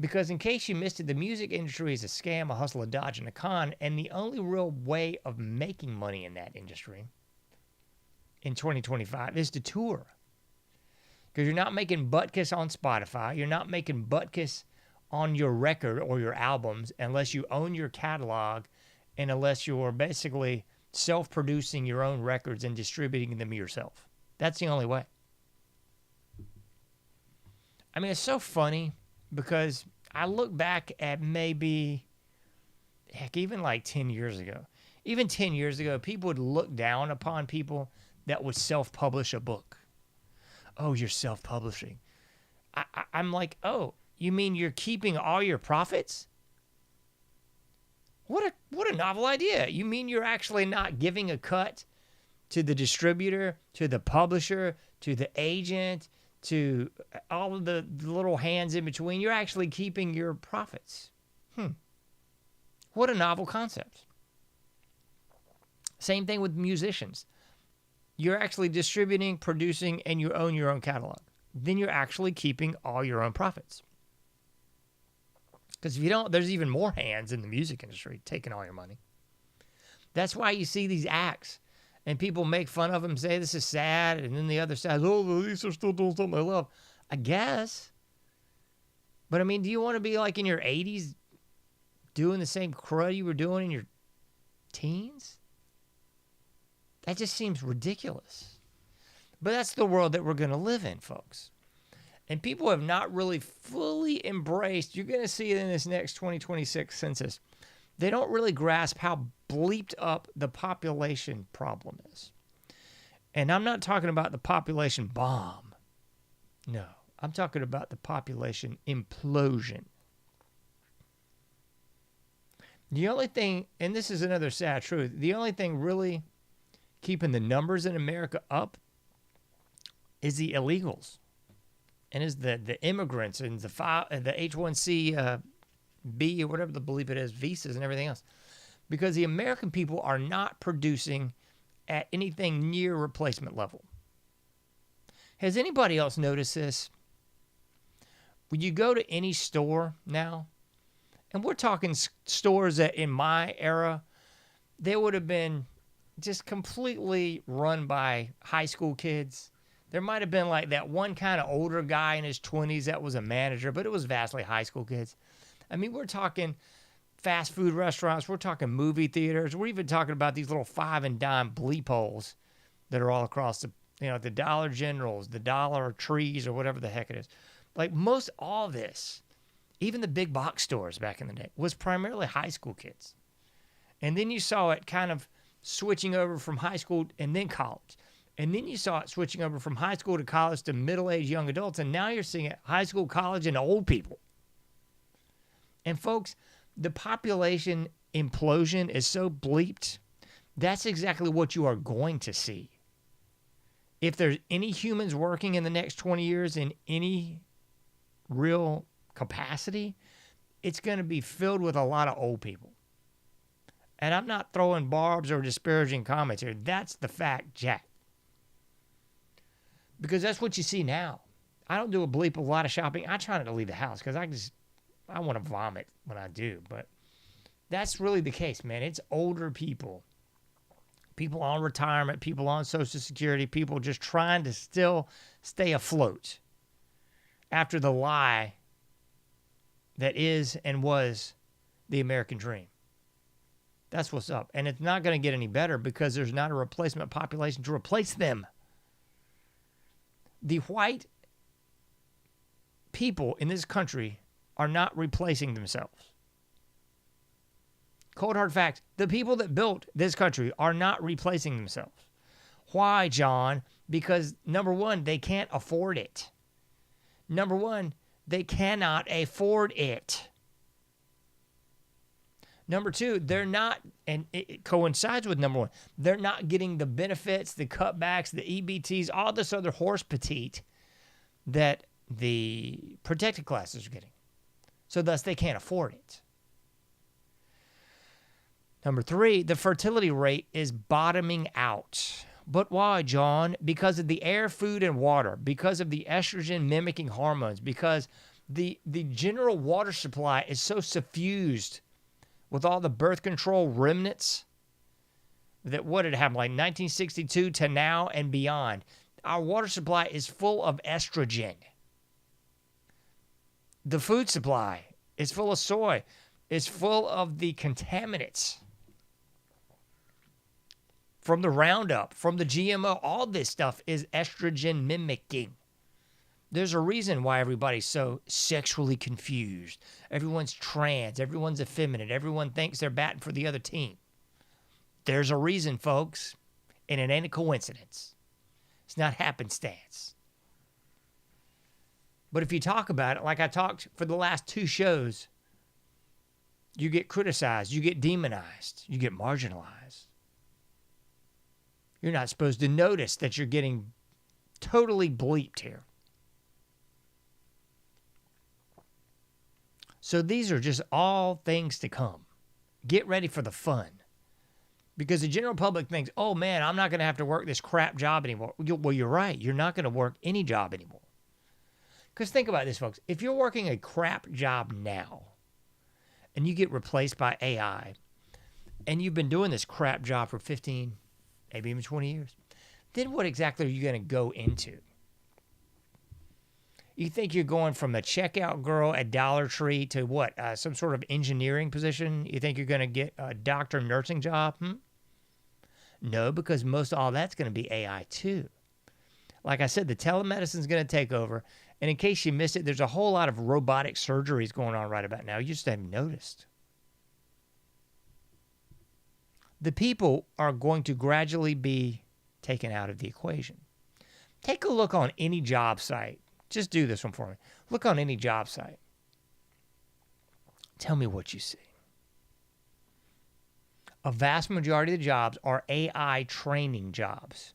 Because in case you missed it, the music industry is a scam, a hustle, a dodge, and a con. And the only real way of making money in that industry in 2025 is to tour. Because you're not making butkus on Spotify. You're not making butkus on your record or your albums unless you own your catalog and unless you're basically self-producing your own records and distributing them yourself. That's the only way. I mean, it's so funny because I look back at maybe, heck, even like 10 years ago. Even 10 years ago, people would look down upon people that would self-publish a book. Oh, you're self-publishing. I'm like, oh, you mean you're keeping all your profits? What a novel idea. You mean you're actually not giving a cut to the distributor, to the publisher, to the agent, to all of the little hands in between? You're actually keeping your profits. What a novel concept. Same thing with musicians. You're actually distributing, producing, and you own your own catalog. Then you're actually keeping all your own profits. Because if you don't, there's even more hands in the music industry taking all your money. That's why you see these acts and people make fun of them, say this is sad, and then the other side, oh, at least they're still doing something I love. I guess. But I mean, do you want to be like in your 80s doing the same crud you were doing in your teens? That just seems ridiculous. But that's the world that we're going to live in, folks. And people have not really fully embraced, you're going to see it in this next 2026 census, they don't really grasp how bleeped up the population problem is. And I'm not talking about the population bomb. No, I'm talking about the population implosion. The only thing, and this is another sad truth, the only thing really keeping the numbers in America up is the illegals. And is the immigrants and the H1C B or whatever the belief it is, visas and everything else. Because the American people are not producing at anything near replacement level. Has anybody else noticed this? When you go to any store now, and we're talking stores that in my era, they would have been just completely run by high school kids. There might have been like that one kind of older guy in his 20s that was a manager, but it was vastly high school kids. I mean, we're talking fast food restaurants. We're talking movie theaters. We're even talking about these little 5 and dime bleep holes that are all across the Dollar Generals, the Dollar Trees, or whatever the heck it is. Like most all this, even the big box stores back in the day, was primarily high school kids. And then you saw it kind of switching over from high school and then college. And then you saw it switching over from high school to college to middle-aged young adults. And now you're seeing it high school, college, and old people. And folks, the population implosion is so bleeped. That's exactly what you are going to see. If there's any humans working in the next 20 years in any real capacity, it's going to be filled with a lot of old people. And I'm not throwing barbs or disparaging comments here. That's the fact, Jack. Because that's what you see now. I don't do a lot of shopping. I try not to leave the house because I want to vomit when I do. But that's really the case, man. It's older people. People on retirement, people on Social Security, people just trying to still stay afloat after the lie that is and was the American dream. That's what's up. And it's not going to get any better because there's not a replacement population to replace them. The white people in this country are not replacing themselves. Cold hard facts. The people that built this country are not replacing themselves. Why, John? Because, number one, they can't afford it. Number one, they cannot afford it. Number two, they're not, and it coincides with number one, they're not getting the benefits, the cutbacks, the EBTs, all this other horse petite that the protected classes are getting. So thus, they can't afford it. Number three, the fertility rate is bottoming out. But why, John? Because of the air, food, and water, because of the estrogen mimicking hormones, because the general water supply is so suffused with all the birth control remnants that what it happened like 1962 to now and beyond. Our water supply is full of estrogen. The food supply is full of soy. It's full of the contaminants from the Roundup, from the GMO. All this stuff is estrogen mimicking. There's a reason why everybody's so sexually confused. Everyone's trans. Everyone's effeminate. Everyone thinks they're batting for the other team. There's a reason, folks, and it ain't a coincidence. It's not happenstance. But if you talk about it, like I talked for the last two shows, you get criticized, you get demonized, you get marginalized. You're not supposed to notice that you're getting totally bleeped here. So these are just all things to come. Get ready for the fun. Because the general public thinks, oh man, I'm not going to have to work this crap job anymore. Well, you're right. You're not going to work any job anymore. Because think about this, folks. If you're working a crap job now and you get replaced by AI and you've been doing this crap job for 15, maybe even 20 years, then what exactly are you going to go into? You think you're going from a checkout girl at Dollar Tree to what? Some sort of engineering position? You think you're going to get a doctor nursing job? No, because most of all that's going to be AI too. Like I said, the telemedicine is going to take over. And in case you missed it, there's a whole lot of robotic surgeries going on right about now. You just haven't noticed. The people are going to gradually be taken out of the equation. Take a look on any job site. Just do this one for me. Look on any job site. Tell me what you see. A vast majority of the jobs are AI training jobs.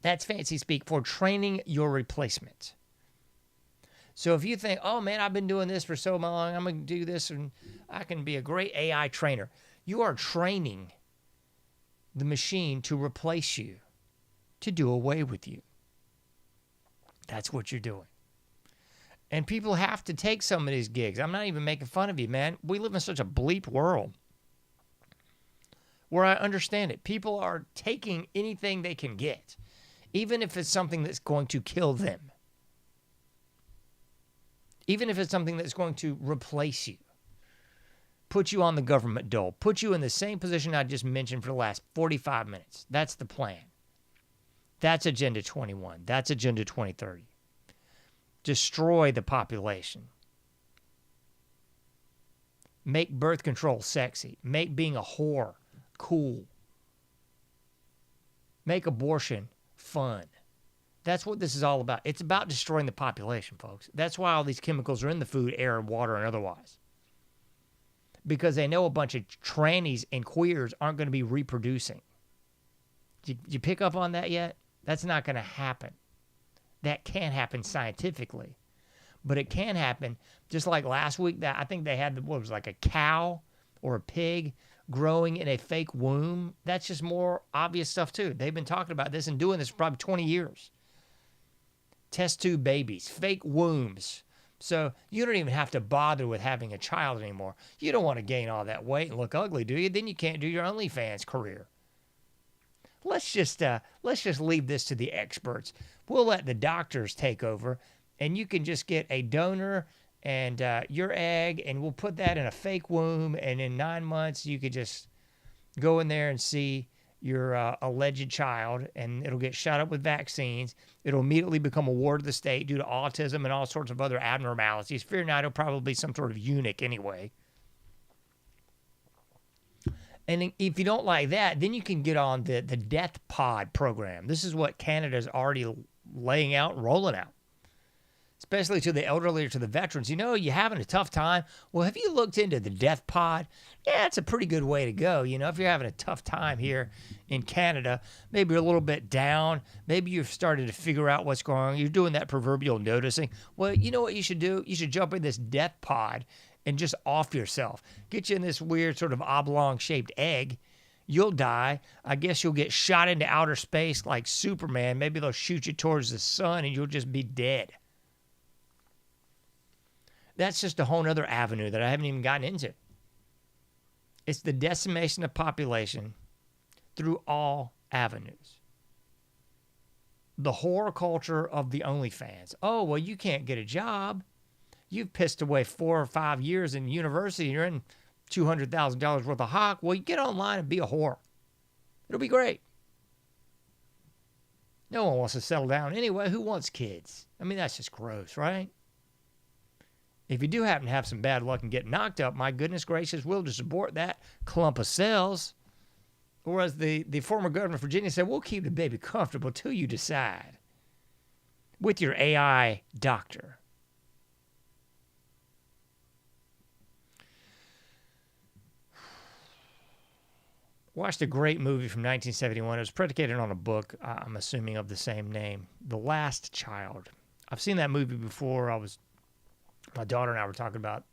That's fancy speak for training your replacement. So if you think, oh man, I've been doing this for so long, I'm going to do this and I can be a great AI trainer. You are training the machine to replace you, to do away with you. That's what you're doing. And people have to take some of these gigs. I'm not even making fun of you, man. We live in such a bleep world where I understand it. People are taking anything they can get, even if it's something that's going to kill them. Even if it's something that's going to replace you, put you on the government dole, put you in the same position I just mentioned for the last 45 minutes. That's the plan. That's Agenda 21. That's Agenda 2030. Destroy the population. Make birth control sexy. Make being a whore cool. Make abortion fun. That's what this is all about. It's about destroying the population, folks. That's why all these chemicals are in the food, air, and water, and otherwise. Because they know a bunch of trannies and queers aren't going to be reproducing. Did you pick up on that yet? That's not going to happen. That can't happen scientifically. But it can happen, just like last week, that I think they had, what was it, like a cow or a pig growing in a fake womb. That's just more obvious stuff, too. They've been talking about this and doing this for probably 20 years. Test tube babies, fake wombs. So you don't even have to bother with having a child anymore. You don't want to gain all that weight and look ugly, do you? Then you can't do your OnlyFans career. Let's just leave this to the experts. We'll let the doctors take over, and you can just get a donor and your egg, and we'll put that in a fake womb, and in 9 months you could just go in there and see your alleged child, and it'll get shot up with vaccines. It'll immediately become a ward of the state due to autism and all sorts of other abnormalities. Fear not, it'll probably be some sort of eunuch anyway. And if you don't like that, then you can get on the death pod program. This is what Canada's already laying out and rolling out, especially to the elderly or to the veterans. You know, you're having a tough time. Well, have you looked into the death pod? Yeah, it's a pretty good way to go. You know, if you're having a tough time here in Canada, maybe you're a little bit down, maybe you've started to figure out what's going on, you're doing that proverbial noticing. Well, you know what you should do? You should jump in this death pod and just off yourself. Get you in this weird sort of oblong-shaped egg. You'll die. I guess you'll get shot into outer space like Superman. Maybe they'll shoot you towards the sun and you'll just be dead. That's just a whole other avenue that I haven't even gotten into. It's the decimation of population through all avenues. The horror culture of the OnlyFans. Oh, well, you can't get a job. You've pissed away 4 or 5 years in university and you're in $200,000 worth of hock. Well, you get online and be a whore. It'll be great. No one wants to settle down anyway. Who wants kids? I mean, that's just gross, right? If you do happen to have some bad luck and get knocked up, my goodness gracious, we'll just abort that clump of cells. Or as the former governor of Virginia said, we'll keep the baby comfortable till you decide. With your AI doctor. Watched a great movie from 1971. It was predicated on a book, I'm assuming, of the same name, The Last Child. I've seen that movie before. My daughter and I were talking about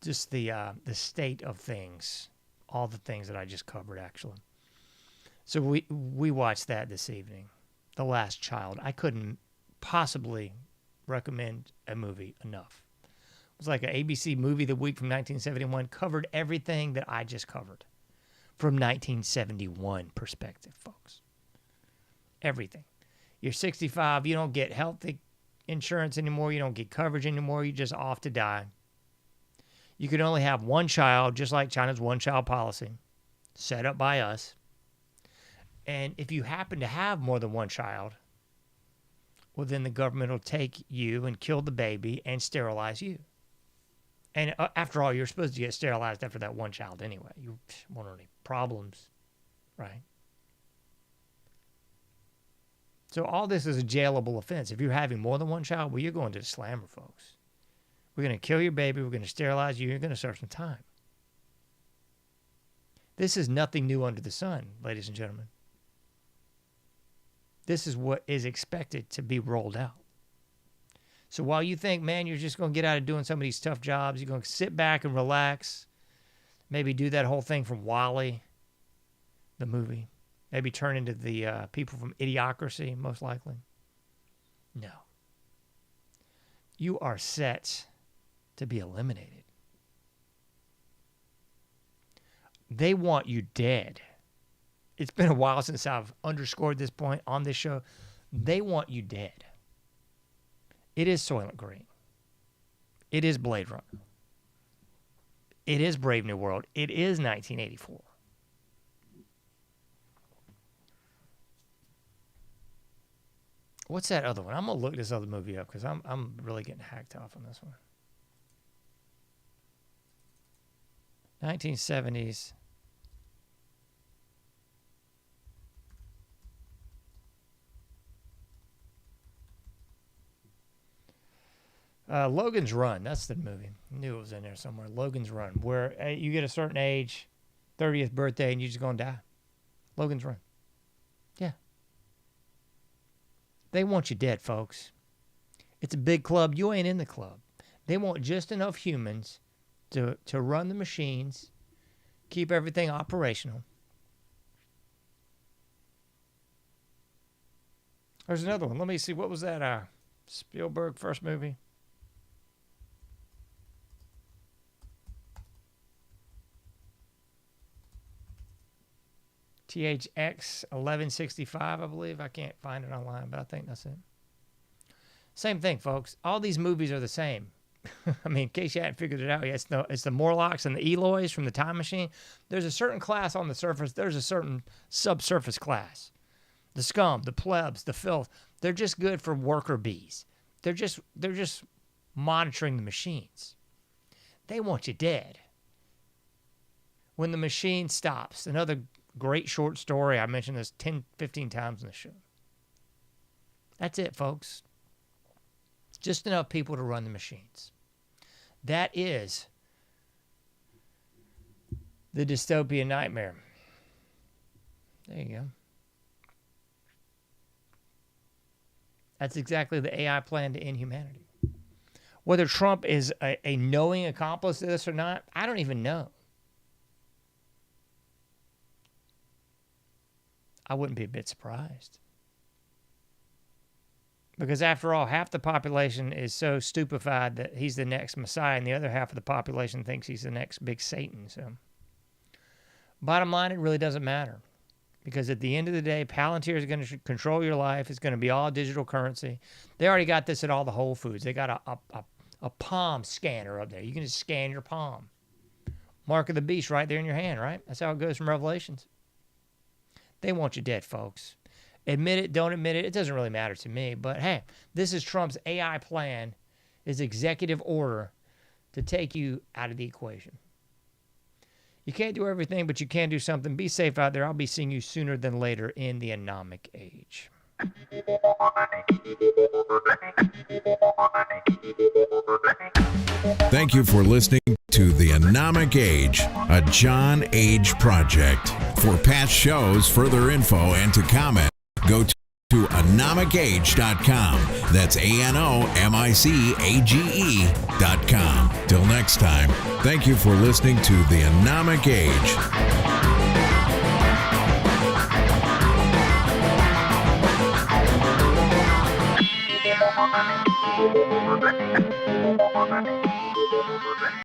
just the state of things, all the things that I just covered, actually. So we watched that this evening, The Last Child. I couldn't possibly recommend a movie enough. It was like an ABC movie of the week from 1971, covered everything that I just covered. From 1971 perspective, folks. Everything. You're 65, you don't get health insurance anymore, you don't get coverage anymore, you're just off to die. You can only have one child, just like China's one-child policy, set up by us. And if you happen to have more than one child, well, then the government will take you and kill the baby and sterilize you. And after all, you're supposed to get sterilized after that one child anyway. You won't have any problems, right? So all this is a jailable offense. If you're having more than one child, well, you're going to the slammer, folks. We're going to kill your baby. We're going to sterilize you. You're going to serve some time. This is nothing new under the sun, ladies and gentlemen. This is what is expected to be rolled out. So while you think, man, you're just going to get out of doing some of these tough jobs, you're going to sit back and relax, maybe do that whole thing from WALL-E, the movie, maybe turn into the people from Idiocracy, most likely. No. You are set to be eliminated. They want you dead. It's been a while since I've underscored this point on this show. They want you dead. It is Soylent Green. It is Blade Runner. It is Brave New World. It is 1984. What's that other one? I'm going to look this other movie up because I'm really getting hacked off on this one. 1970s. Logan's Run. That's the movie. I knew it was in there somewhere. Logan's Run. Where you get a certain age, 30th birthday, and you're just going to die. Logan's Run. Yeah. They want you dead, folks. It's a big club. You ain't in the club. They want just enough humans to run the machines, keep everything operational. There's another one. Let me see. What was that Spielberg first movie? THX 1165, I believe. I can't find it online, but I think that's it. Same thing, folks. All these movies are the same. I mean, in case you hadn't figured it out yet, it's the Morlocks and the Eloys from the Time Machine. There's a certain class on the surface. There's a certain subsurface class. The scum, the plebs, the filth. They're just good for worker bees. They're just monitoring the machines. They want you dead. When the machine stops, another great short story. I mentioned this 10, 15 times in the show. That's it, folks. Just enough people to run the machines. That is the dystopian nightmare. There you go. That's exactly the AI plan to end humanity. Whether Trump is a knowing accomplice to this or not, I don't even know. I wouldn't be a bit surprised. Because after all, half the population is so stupefied that he's the next Messiah, and the other half of the population thinks he's the next big Satan. So, bottom line, it really doesn't matter. Because at the end of the day, Palantir is going to control your life. It's going to be all digital currency. They already got this at all the Whole Foods. They got a palm scanner up there. You can just scan your palm. Mark of the beast right there in your hand, right? That's how it goes from Revelations. They want you dead, folks. Admit it, don't admit it, it doesn't really matter to me. But hey, this is Trump's AI plan, his executive order to take you out of the equation. You can't do everything, but you can do something. Be safe out there. I'll be seeing you sooner than later in the anomic age. Thank you for listening to The Anomic Age, a John Age project. For past shows, further info, and to comment, go to anomicage.com. That's ANOMICAGE.com. Till next time, thank you for listening to The Anomic Age.